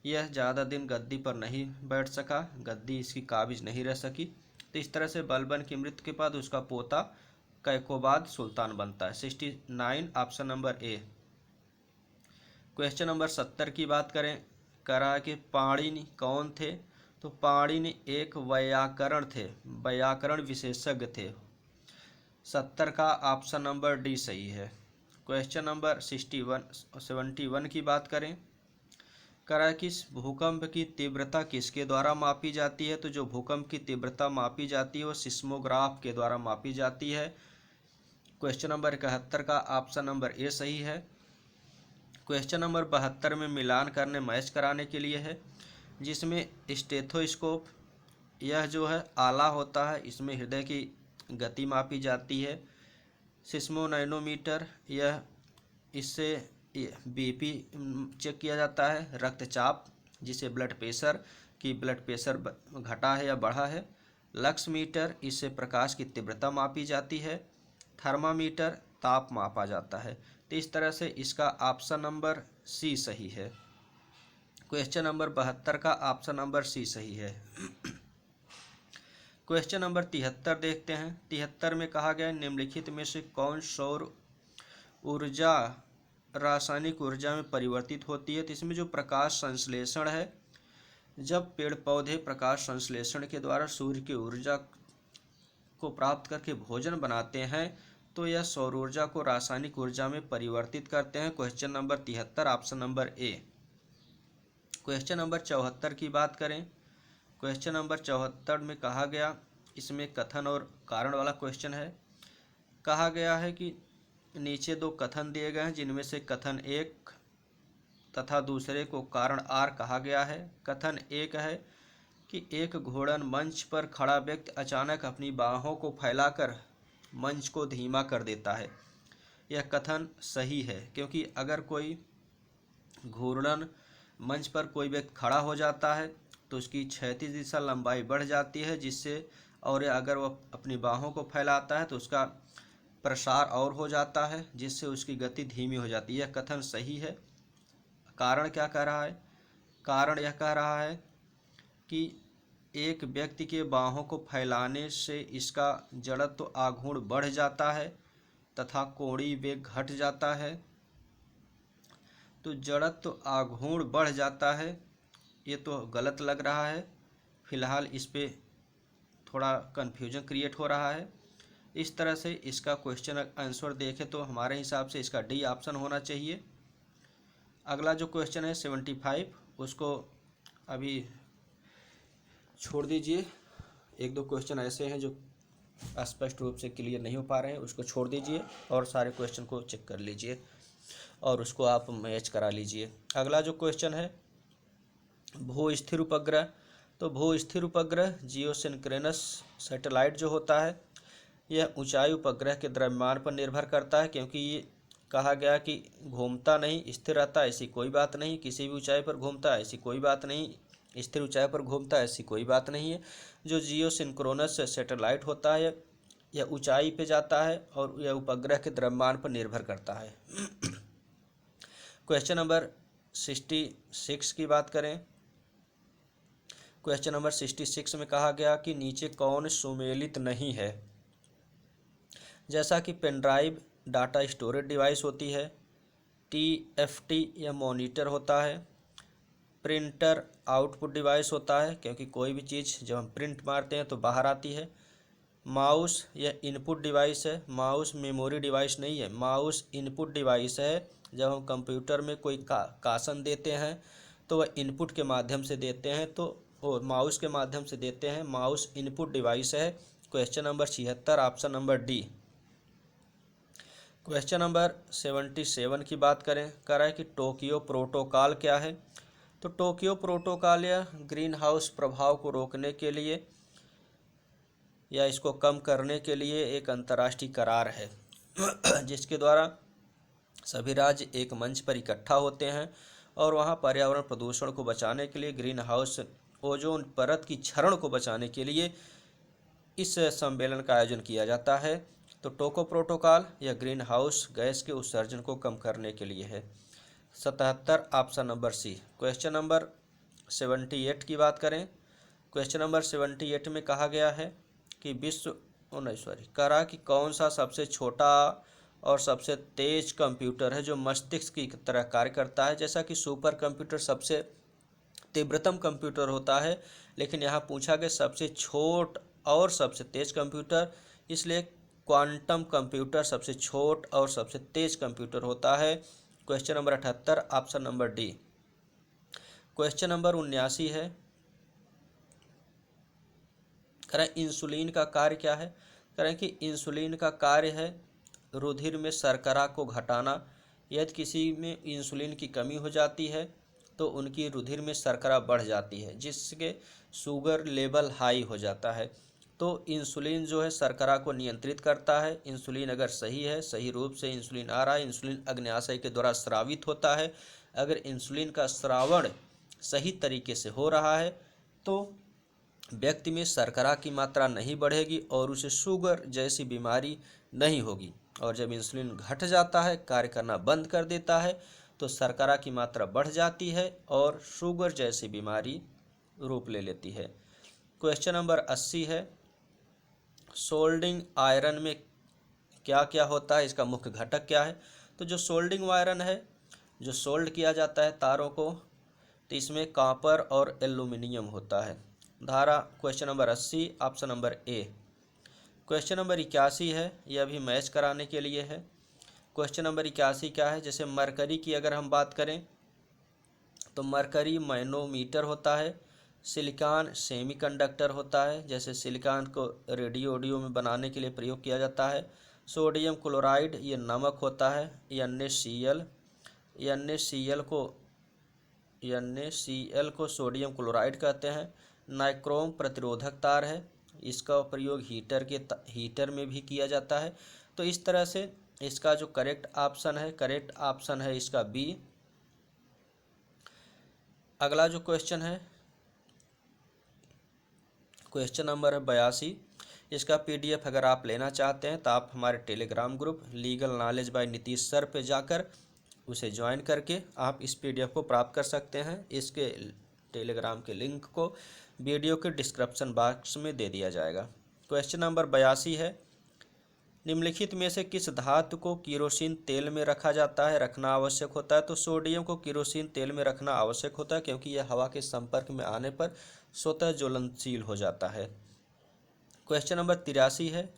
यह ज़्यादा दिन गद्दी पर नहीं बैठ सका, गद्दी इसकी काबिज नहीं रह सकी। तो इस तरह से बलबन की मृत्यु के बाद उसका पोता कैकोबाद सुल्तान बनता है। 69 option number A. Question number 70 की बात करें करा कि पाणिनि कौन थे? तो पाणिनि एक व्याकरण थे, व्याकरण विशेषज्ञ थे। 70 का ऑप्शन नंबर डी सही है। क्वेश्चन नंबर 71 की बात करें करा कि भूकंप की तीव्रता किसके द्वारा मापी जाती है? तो जो भूकंप की तीव्रता मापी जाती है वो सिस्मोग्राफ के द्वारा मापी जाती है। क्वेश्चन नंबर 71 का ऑप्शन नंबर ए सही है। क्वेश्चन नंबर 72 में मिलान करने मैच कराने के लिए है, जिसमें स्टेथोस्कोप यह जो है आला होता है, इसमें हृदय की गति मापी जाती है। सिस्मोनैनोमीटर यह इससे बीपी चेक किया जाता है, रक्तचाप जिसे ब्लड प्रेशर घटा है या बढ़ा है। लक्स मीटर इससे प्रकाश की तीव्रता मापी जाती है। थर्मामीटर ताप मापा जाता है। तो इस तरह से इसका ऑप्शन नंबर सी सही है। क्वेश्चन नंबर 72 का ऑप्शन नंबर सी सही है। क्वेश्चन नंबर 73 देखते हैं। 73 में कहा गया निम्नलिखित में से कौन सौर ऊर्जा रासायनिक ऊर्जा में परिवर्तित होती है? तो इसमें जो प्रकाश संश्लेषण है, जब पेड़ पौधे प्रकाश संश्लेषण के द्वारा सूर्य की ऊर्जा को प्राप्त करके भोजन बनाते हैं, तो यह सौर ऊर्जा को रासायनिक ऊर्जा में परिवर्तित करते हैं। Question number 73 option number A. Question number 74 की बात करें। क्वेश्चन नंबर 74 में कहा गया, इसमें कथन और कारण वाला क्वेश्चन है। कहा गया है कि नीचे दो कथन दिए गए हैं, जिनमें से कथन एक तथा दूसरे को कारण आर कहा गया है। कथन एक है कि एक घोड़न मंच पर खड़ा व्यक्ति अचानक अपनी बाहों को फैलाकर मंच को धीमा कर देता है। यह कथन सही है, क्योंकि अगर कोई घूर्णन मंच पर कोई व्यक्ति खड़ा हो जाता है तो उसकी क्षैतिज दिशा लंबाई बढ़ जाती है, जिससे और अगर वह अपनी बाहों को फैलाता है तो उसका प्रसार और हो जाता है, जिससे उसकी गति धीमी हो जाती है। यह कथन सही है। कारण क्या कह रहा है? कारण यह कह रहा है कि एक व्यक्ति के बाहों को फैलाने से इसका जड़त्व आघूर्ण बढ़ जाता है तथा कोणीय वेग घट जाता है। तो जड़त्व आघूर्ण बढ़ जाता है, ये तो गलत लग रहा है। फिलहाल इस पे थोड़ा कन्फ्यूजन क्रिएट हो रहा है। इस तरह से इसका क्वेश्चन आंसर देखें तो हमारे हिसाब से इसका डी ऑप्शन होना चाहिए। अगला जो क्वेश्चन है 75, उसको अभी छोड़ दीजिए। एक दो क्वेश्चन ऐसे हैं जो स्पष्ट रूप से क्लियर नहीं हो पा रहे हैं, उसको छोड़ दीजिए और सारे क्वेश्चन को चेक कर लीजिए और उसको आप मैच करा लीजिए। अगला जो क्वेश्चन है भू स्थिर उपग्रह। तो भू स्थिर उपग्रह जियोसिंक्रोनस सैटेलाइट जो होता है, यह ऊंचाई उपग्रह के द्रव्यमान पर निर्भर करता है, क्योंकि ये कहा गया कि घूमता नहीं, स्थिर रहता, ऐसी कोई बात नहीं। किसी भी ऊंचाई पर घूमता है ऐसी कोई बात नहीं, स्थिर ऊंचाई पर घूमता है ऐसी कोई बात नहीं है। जो जियोसिंक्रोनस सैटेलाइट होता है यह ऊंचाई पे जाता है और यह उपग्रह के द्रव्यमान पर निर्भर करता है। क्वेश्चन नंबर 66 की बात करें। क्वेश्चन नंबर 66 में कहा गया कि नीचे कौन सुमेलित नहीं है? जैसा कि pen drive data storage device होती है, TFT यह मॉनिटर होता है, प्रिंटर आउटपुट डिवाइस होता है क्योंकि कोई भी चीज़ जब हम प्रिंट मारते हैं तो बाहर आती है, माउस यह इनपुट डिवाइस है, माउस मेमोरी डिवाइस नहीं है, माउस इनपुट डिवाइस है। जब हम कंप्यूटर में कोई कासन देते हैं तो वह इनपुट के माध्यम से देते हैं, तो वो माउस के माध्यम से देते हैं, माउस इनपुट डिवाइस है। Question number 76 option number D. Question number 77 की बात करें, कह रहा है कि टोक्यो प्रोटोकॉल क्या है? तो टोक्यो प्रोटोकॉल या ग्रीन हाउस प्रभाव को रोकने के लिए या इसको कम करने के लिए एक अंतर्राष्ट्रीय करार है जिसके द्वारा सभी राज्य एक मंच पर इकट्ठा होते हैं और वहाँ पर्यावरण प्रदूषण को बचाने के लिए, ग्रीन हाउस ओजोन परत की क्षरण को बचाने के लिए इस सम्मेलन का आयोजन किया जाता है। तो टोक्यो प्रोटोकॉल या ग्रीन हाउस गैस के उत्सर्जन को कम करने के लिए है। 77 option number C. Question number 78 की बात करें। क्वेश्चन नंबर 78 में कहा गया है कि कह रहा कि कौन सा सबसे छोटा और सबसे तेज कंप्यूटर है जो मस्तिष्क की तरह कार्य करता है। जैसा कि सुपर कंप्यूटर सबसे तीव्रतम कंप्यूटर होता है, लेकिन यहाँ पूछा गया सबसे छोट और सबसे तेज कंप्यूटर, इसलिए क्वांटम कंप्यूटर सबसे छोट और सबसे तेज कंप्यूटर होता है। Question number 78 option number D. Question number 79 है, करें इंसुलिन का कार्य क्या है? करें कि इंसुलिन का कार्य है रुधिर में शर्करा को घटाना। यदि किसी में इंसुलिन की कमी हो जाती है तो उनकी रुधिर में शर्करा बढ़ जाती है, जिसके शुगर लेवल हाई हो जाता है। तो इंसुलिन जो है शर्करा को नियंत्रित करता है। इंसुलिन अगर सही है, सही रूप से इंसुलिन आ रहा है, इंसुलिन अग्न्याशय के द्वारा स्रावित होता है। अगर इंसुलिन का स्रावण सही तरीके से हो रहा है तो व्यक्ति में शर्करा की मात्रा नहीं बढ़ेगी और उसे शुगर जैसी बीमारी नहीं होगी। और जब इंसुलिन घट जाता है, कार्य करना बंद कर देता है, तो शर्करा की मात्रा बढ़ जाती है और शुगर जैसी बीमारी रूप ले लेती है। क्वेश्चन नंबर 80 है, सोल्डिंग आयरन में क्या क्या होता है, इसका मुख्य घटक क्या है? तो जो सोल्डिंग आयरन है, जो सोल्ड किया जाता है तारों को, तो इसमें कॉपर और एल्यूमिनियम होता है। धारा question number 80 option number A. Question number 81 है, यह भी मैच कराने के लिए है। क्वेश्चन नंबर 81 क्या है? जैसे मरकरी की अगर हम बात करें तो मरकरी मैनोमीटर होता है, सिलिकॉन सेमीकंडक्टर होता है, जैसे सिलिकॉन को रेडियो में बनाने के लिए प्रयोग किया जाता है। सोडियम क्लोराइड ये नमक होता है, NaCl को सोडियम क्लोराइड कहते हैं। नाइक्रोम प्रतिरोधक तार है, इसका प्रयोग हीटर में भी किया जाता है। तो इस तरह से इसका जो करेक्ट ऑप्शन है इसका बी, अगला जो क्वेश्चन है, क्वेश्चन नंबर 82। इसका पीडीएफ अगर आप लेना चाहते हैं तो आप हमारे Telegram group legal knowledge by Nitish sir पे जाकर उसे ज्वाइन करके आप इस पीडीएफ को प्राप्त कर सकते हैं। इसके टेलीग्राम के लिंक को वीडियो के डिस्क्रिप्शन बॉक्स में दे दिया जाएगा। क्वेश्चन नंबर 82 है, निम्नलिखित में से किस धातु को केरोसिन तेल में रखा जाता है, रखना आवश्यक होता है? तो सोडियम को केरोसिन तेल में रखना आवश्यक होता है क्योंकि यह हवा के संपर्क में आने पर स्वतः ज्वलनशील हो जाता है। क्वेश्चन नंबर 83 है,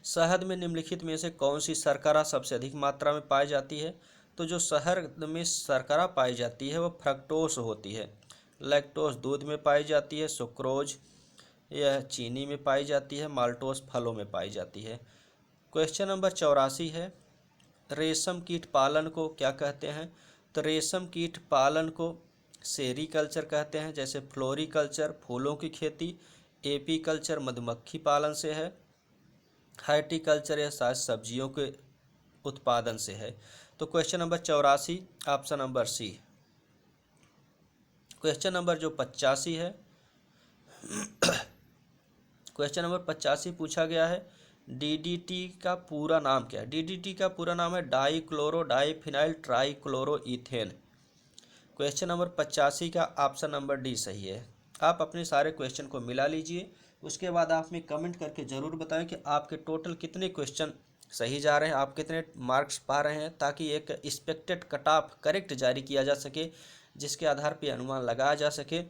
शहद में निम्नलिखित में से कौन सी शर्करा सबसे अधिक मात्रा में पाई जाती है? तो जो शहद में शर्करा पाई जाती है वह फ्रक्टोस होती है। लैक्टोस दूध में पाई जाती है, सुक्रोज यह चीनी में पाई जाती है, माल्टोस फलों में पाई जाती है। क्वेश्चन नंबर 84 है, रेशम कीट पालन को क्या कहते हैं? तो रेशम कीट पालन को सेरीकल्चर कहते हैं, जैसे फ्लोरीकल्चर फूलों की खेती, एपीकल्चर मधुमक्खी पालन से है, हार्टिकल्चर या शायद सब्जियों के उत्पादन से है। तो question number 84 option number C. Question number जो 85 है, क्वेश्चन नंबर 85 पूछा गया है, डीडीटी का पूरा नाम क्या है? डीडीटी का पूरा नाम है डाईक्लोरो डाईफिनाइल ट्राईक्लोरोईथेन। क्वेश्चन नंबर 85 का ऑप्शन नंबर डी सही है। आप अपने सारे क्वेश्चन को मिला लीजिए, उसके बाद आप में कमेंट करके ज़रूर बताएं कि आपके टोटल कितने क्वेश्चन सही जा रहे हैं, आप कितने मार्क्स पा रहे हैं, ताकि एक एक्सपेक्टेड कट ऑफ करेक्ट जारी किया जा सके, जिसके आधार पर अनुमान लगाया जा सके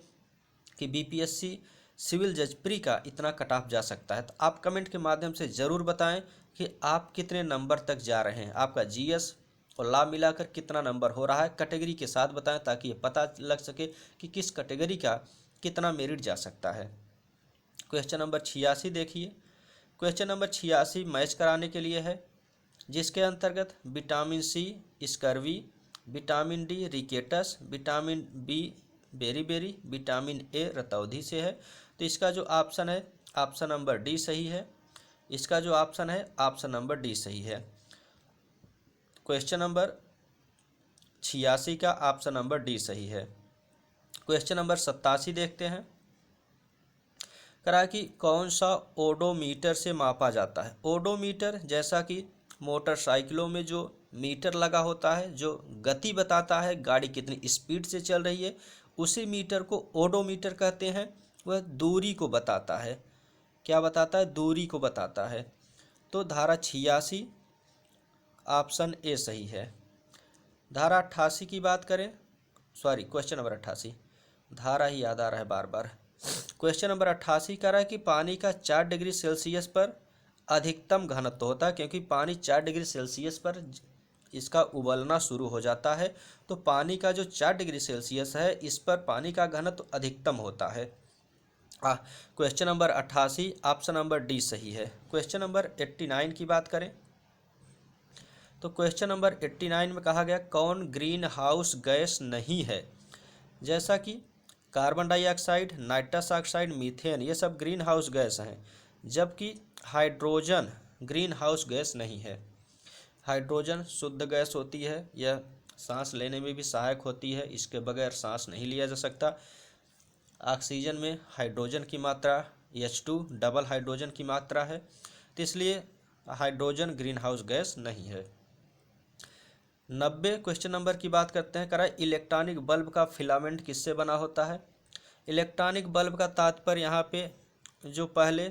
कि बीपीएससी सिविल जज प्री का इतना कट ऑफ जा सकता है। तो आप कमेंट के माध्यम से ज़रूर बताएं कि आप कितने नंबर तक जा रहे हैं, आपका जीएस और लॉ मिलाकर कितना नंबर हो रहा है, कैटेगरी के साथ बताएं ताकि ये पता लग सके कि किस कैटेगरी का कितना मेरिट जा सकता है। क्वेश्चन नंबर 86 देखिए, क्वेश्चन नंबर 86 मैच कराने के लिए है, जिसके अंतर्गत vitamin C scurvy, vitamin D rickets, vitamin B beriberi, vitamin A रतौंधी से है। तो इसका जो ऑप्शन है ऑप्शन नंबर डी सही है। इसका जो ऑप्शन है ऑप्शन नंबर डी सही है। क्वेश्चन नंबर 86 का ऑप्शन नंबर डी सही है। क्वेश्चन नंबर 87 देखते हैं, करा कि कौन सा ओडोमीटर से मापा जाता है? ओडोमीटर जैसा कि मोटरसाइकिलों में जो मीटर लगा होता है, जो गति बताता है गाड़ी कितनी स्पीड से चल रही है, उसी मीटर को ओडोमीटर कहते हैं। वह दूरी को बताता है। क्या बताता है? दूरी को बताता है। तो धारा 86 ऑप्शन ए सही है। धारा 88 की बात करें, सॉरी क्वेश्चन नंबर 88, धारा ही याद आ रहा है बार बार। क्वेश्चन नंबर 88 कह रहा है कि पानी का 4 डिग्री सेल्सियस पर अधिकतम घनत्व होता है, क्योंकि पानी 4 डिग्री सेल्सियस पर इसका उबलना शुरू हो जाता है। तो पानी का जो 4 डिग्री सेल्सियस है, इस पर पानी का घनत्व अधिकतम होता है। Question number 88 option number D सही है। क्वेश्चन नंबर 89 की बात करें, तो क्वेश्चन नंबर 89 में कहा गया कौन ग्रीन हाउस गैस नहीं है? जैसा कि carbon dioxide, nitrous oxide, methane ये सब ग्रीन हाउस गैस हैं, जबकि हाइड्रोजन ग्रीन हाउस गैस नहीं है। हाइड्रोजन शुद्ध गैस होती है, यह सांस लेने में भी सहायक होती है, इसके बगैर सांस नहीं लिया जा सकता। ऑक्सीजन में हाइड्रोजन की मात्रा H2 डबल हाइड्रोजन की मात्रा है, तो इसलिए हाइड्रोजन ग्रीन हाउस गैस नहीं है। 90 क्वेश्चन नंबर की बात करते हैं, करा इलेक्ट्रॉनिक बल्ब का फिलामेंट किससे बना होता है? इलेक्ट्रॉनिक बल्ब का तात्पर्य यहाँ पे जो पहले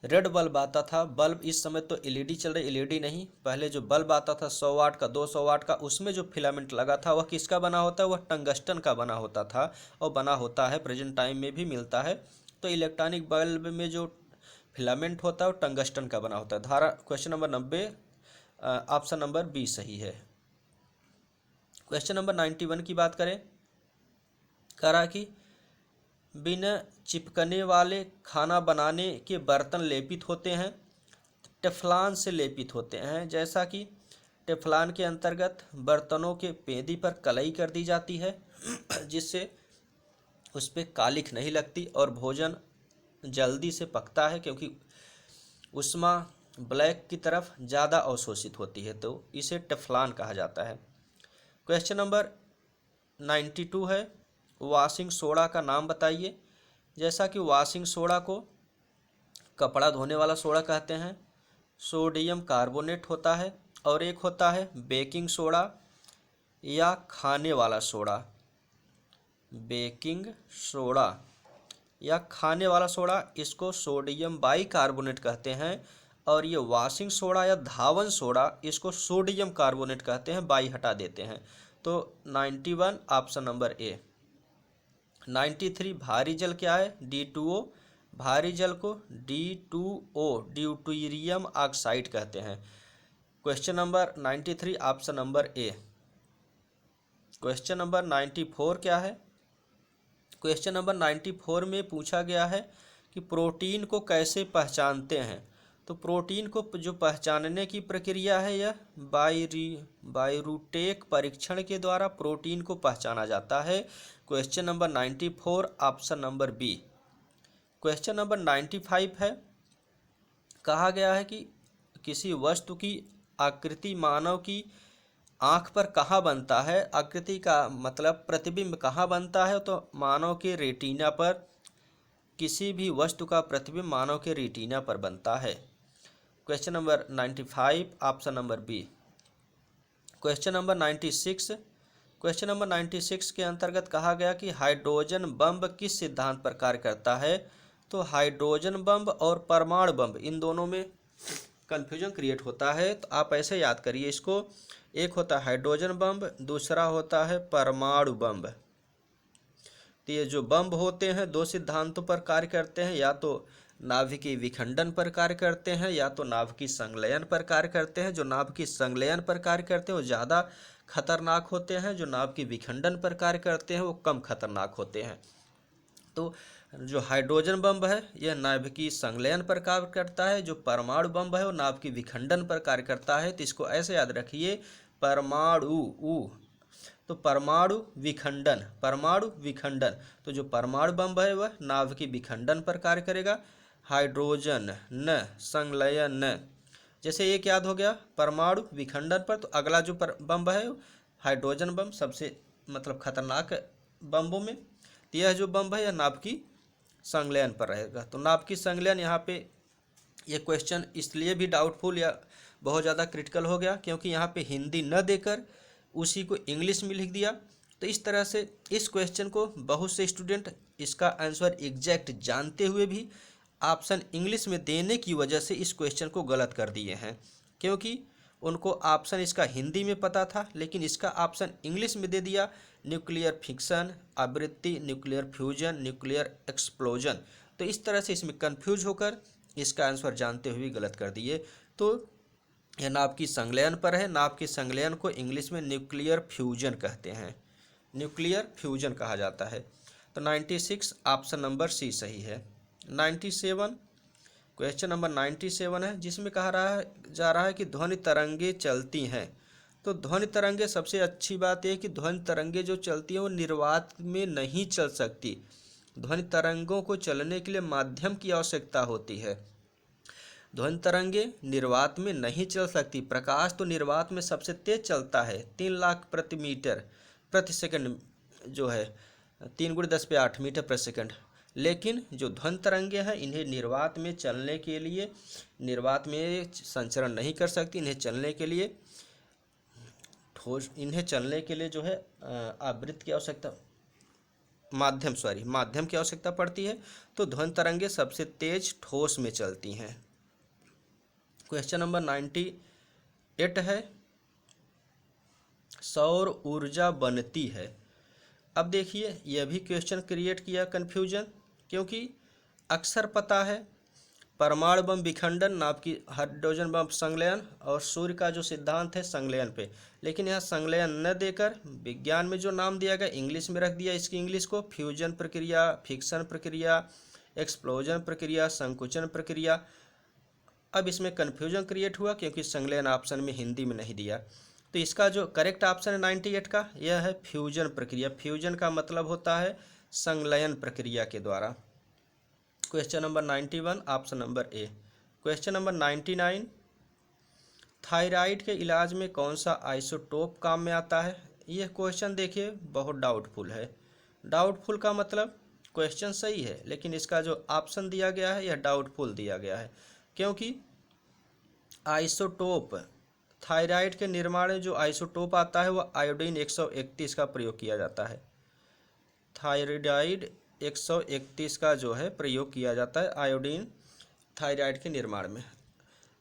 रेड बल्ब आता था, बल्ब इस समय तो एलईडी चल रही, एलईडी नहीं, पहले जो बल्ब आता था 100 वाट का 200 वाट का, उसमें जो फिलामेंट लगा था वह किसका बना होता है? वह टंगस्टन का बना होता था और बना होता है, प्रेजेंट टाइम में भी मिलता है। तो इलेक्ट्रॉनिक बल्ब में जो फिलामेंट होता है वो टंगस्टन का बना होता है। धारा question number 90 option number B सही है। क्वेश्चन नंबर 91 की बात करें, करा कि बिना चिपकने वाले खाना बनाने के बर्तन लेपित होते हैं, टेफ्लॉन से लेपित होते हैं। जैसा कि टेफ्लॉन के अंतर्गत बर्तनों के पेंदी पर कलई कर दी जाती है, जिससे उस पर कालिख नहीं लगती और भोजन जल्दी से पकता है, क्योंकि उष्मा ब्लैक की तरफ ज़्यादा अवशोषित होती है, तो इसे टेफ्लॉन कहा जाता है। क्वेश्चन नंबर 92 है, वॉशिंग सोडा का नाम बताइए। जैसा कि वॉशिंग सोडा को कपड़ा धोने वाला सोडा कहते हैं, सोडियम कार्बोनेट होता है, और एक होता है बेकिंग सोडा या खाने वाला सोडा। बेकिंग सोडा या खाने वाला सोडा, इसको सोडियम बाइकार्बोनेट कहते हैं, और ये वॉशिंग सोडा या धावन सोडा, इसको सोडियम कार्बोनेट कहते हैं, बाई हटा देते हैं। तो 91 ऑप्शन नंबर ए। 93 भारी जल क्या है? D2O। भारी जल को D2O ड्यूटीरियम ऑक्साइड कहते हैं। Question number 93 option number A. Question number 94 क्या है? क्वेश्चन नंबर 94 में पूछा गया है कि प्रोटीन को कैसे पहचानते हैं। तो प्रोटीन को जो पहचानने की प्रक्रिया है, यह बायरूटेक परीक्षण के द्वारा प्रोटीन को पहचाना जाता है। Question number 94 option number B. Question number 95 है, कहा गया है कि किसी वस्तु की आकृति मानव की आँख पर कहाँ बनता है। आकृति का मतलब प्रतिबिंब कहाँ बनता है? तो मानव के रेटिना पर। किसी भी वस्तु का प्रतिबिंब मानव के रेटिना पर बनता है। Question number 95 option number B. Question number 96। Question number 96 के अंतर्गत कहा गया कि हाइड्रोजन बम किस सिद्धांत पर कार्य करता है। तो हाइड्रोजन बम और परमाणु बम, इन दोनों में कन्फ्यूजन क्रिएट होता है, तो आप ऐसे याद करिए इसको। एक होता है हाइड्रोजन बम, दूसरा होता है परमाणु बम। तो ये जो बम होते हैं दो सिद्धांतों पर कार्य करते हैं, या तो नाभिकीय विखंडन पर कार्य करते हैं या तो नाभिकीय संलयन पर कार्य करते हैं। जो नाभिकीय संलयन पर कार्य करते हैं वो ज़्यादा खतरनाक होते हैं, जो नाभिकीय विखंडन पर कार्य करते हैं वो कम खतरनाक होते हैं। तो जो हाइड्रोजन बम है यह नाभिकीय संलयन पर कार्य करता है, जो परमाणु बम है वो नाभिकीय विखंडन पर कार्य करता है। तो इसको ऐसे याद रखिए, परमाणु तो परमाणु विखंडन, परमाणु विखंडन। तो जो परमाणु बम है वह नाभिकीय विखंडन पर कार्य करेगा। हाइड्रोजन न संलयन न, जैसे एक याद हो गया परमाणु विखंडन पर, तो अगला जो बम है हाइड्रोजन बम, सबसे मतलब खतरनाक बम्बों में। यह जो बम है यह नाभिकीय संलयन पर रहेगा। तो नाभिकीय संलयन यहाँ पे ये क्वेश्चन इसलिए भी डाउटफुल या बहुत ज़्यादा क्रिटिकल हो गया क्योंकि यहाँ पे हिंदी न देकर उसी को इंग्लिश में लिख दिया। तो इस तरह से इस क्वेश्चन को बहुत से स्टूडेंट इसका आंसर एग्जैक्ट जानते हुए भी ऑप्शन इंग्लिश में देने की वजह से इस क्वेश्चन को गलत कर दिए हैं, क्योंकि उनको ऑप्शन इसका हिंदी में पता था लेकिन इसका ऑप्शन इंग्लिश में दे दिया। न्यूक्लियर फिक्शन, आवृत्ति, न्यूक्लियर फ्यूजन, न्यूक्लियर एक्सप्लोजन। तो इस तरह से इसमें कंफ्यूज होकर इसका आंसर जानते हुए गलत कर दिए। तो यह नाभिकीय संलयन पर है। नाभिकीय संलयन को इंग्लिश में न्यूक्लियर फ्यूजन कहते हैं, न्यूक्लियर फ्यूजन कहा जाता है। तो 96 ऑप्शन नंबर सी सही है। 97 क्वेश्चन नंबर 97 है, जिसमें कहा जा रहा है कि ध्वनि तरंगे चलती हैं। तो ध्वनि तरंगे, सबसे अच्छी बात यह कि ध्वनि तरंगे जो चलती हैं वो निर्वात में नहीं चल सकती। ध्वनि तरंगों को चलने के लिए माध्यम की आवश्यकता होती है। ध्वनि तरंगे निर्वात में नहीं चल सकती। प्रकाश तो निर्वात में सबसे तेज चलता है, 3 लाख प्रति मीटर प्रति सेकंड जो है, 3 × 10⁸ मीटर प्रति सेकंड। लेकिन जो ध्वनि तरंगे हैं इन्हें निर्वात में चलने के लिए, निर्वात में संचरण नहीं कर सकती। इन्हें चलने के लिए जो है आवृत्ति की आवश्यकता, माध्यम की आवश्यकता पड़ती है। तो ध्वनि तरंगे सबसे तेज ठोस में चलती हैं। क्वेश्चन नंबर 98 है, सौर ऊर्जा बनती है। अब देखिए यह भी क्वेश्चन क्रिएट किया कन्फ्यूजन, क्योंकि अक्सर पता है परमाणु बम विखंडन, नाभिकीय हाइड्रोजन बम संलयन और सूर्य का जो सिद्धांत है संलयन पे, लेकिन यहाँ संलयन न देकर विज्ञान में जो नाम दिया गया इंग्लिश में रख दिया। इसकी इंग्लिश को फ्यूजन प्रक्रिया, फिक्शन प्रक्रिया, एक्सप्लोजन प्रक्रिया, संकुचन प्रक्रिया। अब इसमें कन्फ्यूजन क्रिएट हुआ क्योंकि संलयन ऑप्शन में हिंदी में नहीं दिया। तो इसका जो करेक्ट ऑप्शन है 98 का, यह है फ्यूजन प्रक्रिया। फ्यूजन का मतलब होता है संलयन प्रक्रिया के द्वारा। Question number 91 option number A. Question number 99, thyroid के इलाज में कौन सा आइसोटोप काम में आता है। यह क्वेश्चन देखिए बहुत डाउटफुल है। डाउटफुल का मतलब क्वेश्चन सही है लेकिन इसका जो ऑप्शन दिया गया है यह डाउटफुल दिया गया है, क्योंकि आइसोटोप थायराइड के निर्माण में जो आइसोटोप आता है वह आयोडीन 131 का प्रयोग किया जाता है। थायराइड 131 का जो है प्रयोग किया जाता है आयोडीन थायराइड के निर्माण में।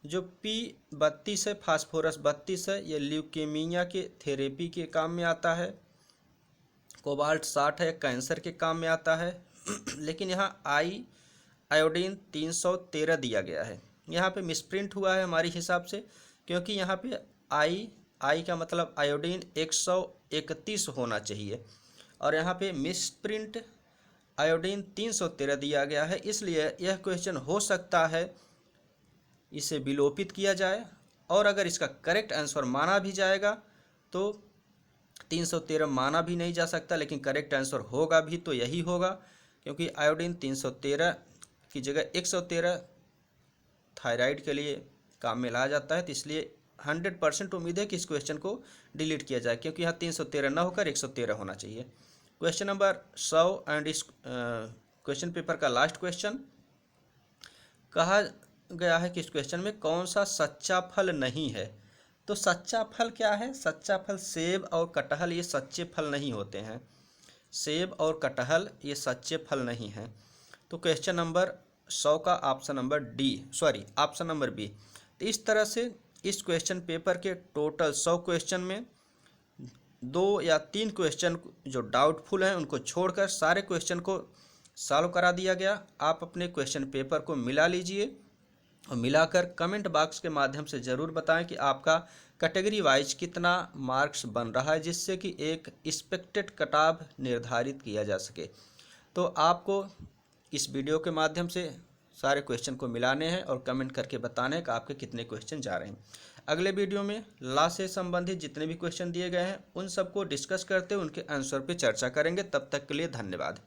जो P32 है, फास्फोरस 32 है, ये ल्यूकेमिया के थेरेपी के काम में आता है। कोबाल्ट 60 है, कैंसर के काम में आता है। लेकिन यहाँ आयोडीन 313 दिया गया है। यहाँ पे मिसप्रिंट हुआ है हमारे हिसाब से, क्योंकि यहाँ पे आई का मतलब आयोडीन 131 होना चाहिए और यहाँ पे मिसप्रिंट आयोडीन 313 दिया गया है। इसलिए यह क्वेश्चन हो सकता है इसे विलोपित किया जाए, और अगर इसका करेक्ट आंसर माना भी जाएगा तो 313 माना भी नहीं जा सकता, लेकिन करेक्ट आंसर होगा भी तो यही होगा, क्योंकि आयोडीन 313 की जगह 113 थायराइड के लिए काम में लाया जाता है। तो इसलिए 100% उम्मीद है कि इस क्वेश्चन को डिलीट किया जाए, क्योंकि यहाँ 313 ना होकर 113 होना चाहिए। क्वेश्चन नंबर 100 एंड इस क्वेश्चन पेपर का लास्ट क्वेश्चन कहा गया है कि इस क्वेश्चन में कौन सा सच्चा फल नहीं है। तो सच्चा फल क्या है? सच्चा फल सेब और कटहल ये सच्चे फल नहीं होते हैं। सेब और कटहल ये सच्चे फल नहीं हैं। तो क्वेश्चन नंबर 100 का ऑप्शन नंबर बी। तो इस तरह से इस क्वेश्चन पेपर के टोटल 100 क्वेश्चन में 2 या 3 क्वेश्चन जो डाउटफुल हैं उनको छोड़कर सारे क्वेश्चन को सॉल्व करा दिया गया। आप अपने क्वेश्चन पेपर को मिला लीजिए और मिलाकर कमेंट बॉक्स के माध्यम से ज़रूर बताएं कि आपका कैटेगरी वाइज कितना मार्क्स बन रहा है, जिससे कि एक एक्सपेक्टेड कट ऑफ निर्धारित किया जा सके। तो आपको इस वीडियो के माध्यम से सारे क्वेश्चन को मिलाने हैं और कमेंट करके बताने हैं कि आपके कितने क्वेश्चन जा रहे हैं। अगले वीडियो में लॉ से संबंधित जितने भी क्वेश्चन दिए गए हैं उन सबको डिस्कस करते हुए उनके आंसर पे चर्चा करेंगे। तब तक के लिए धन्यवाद।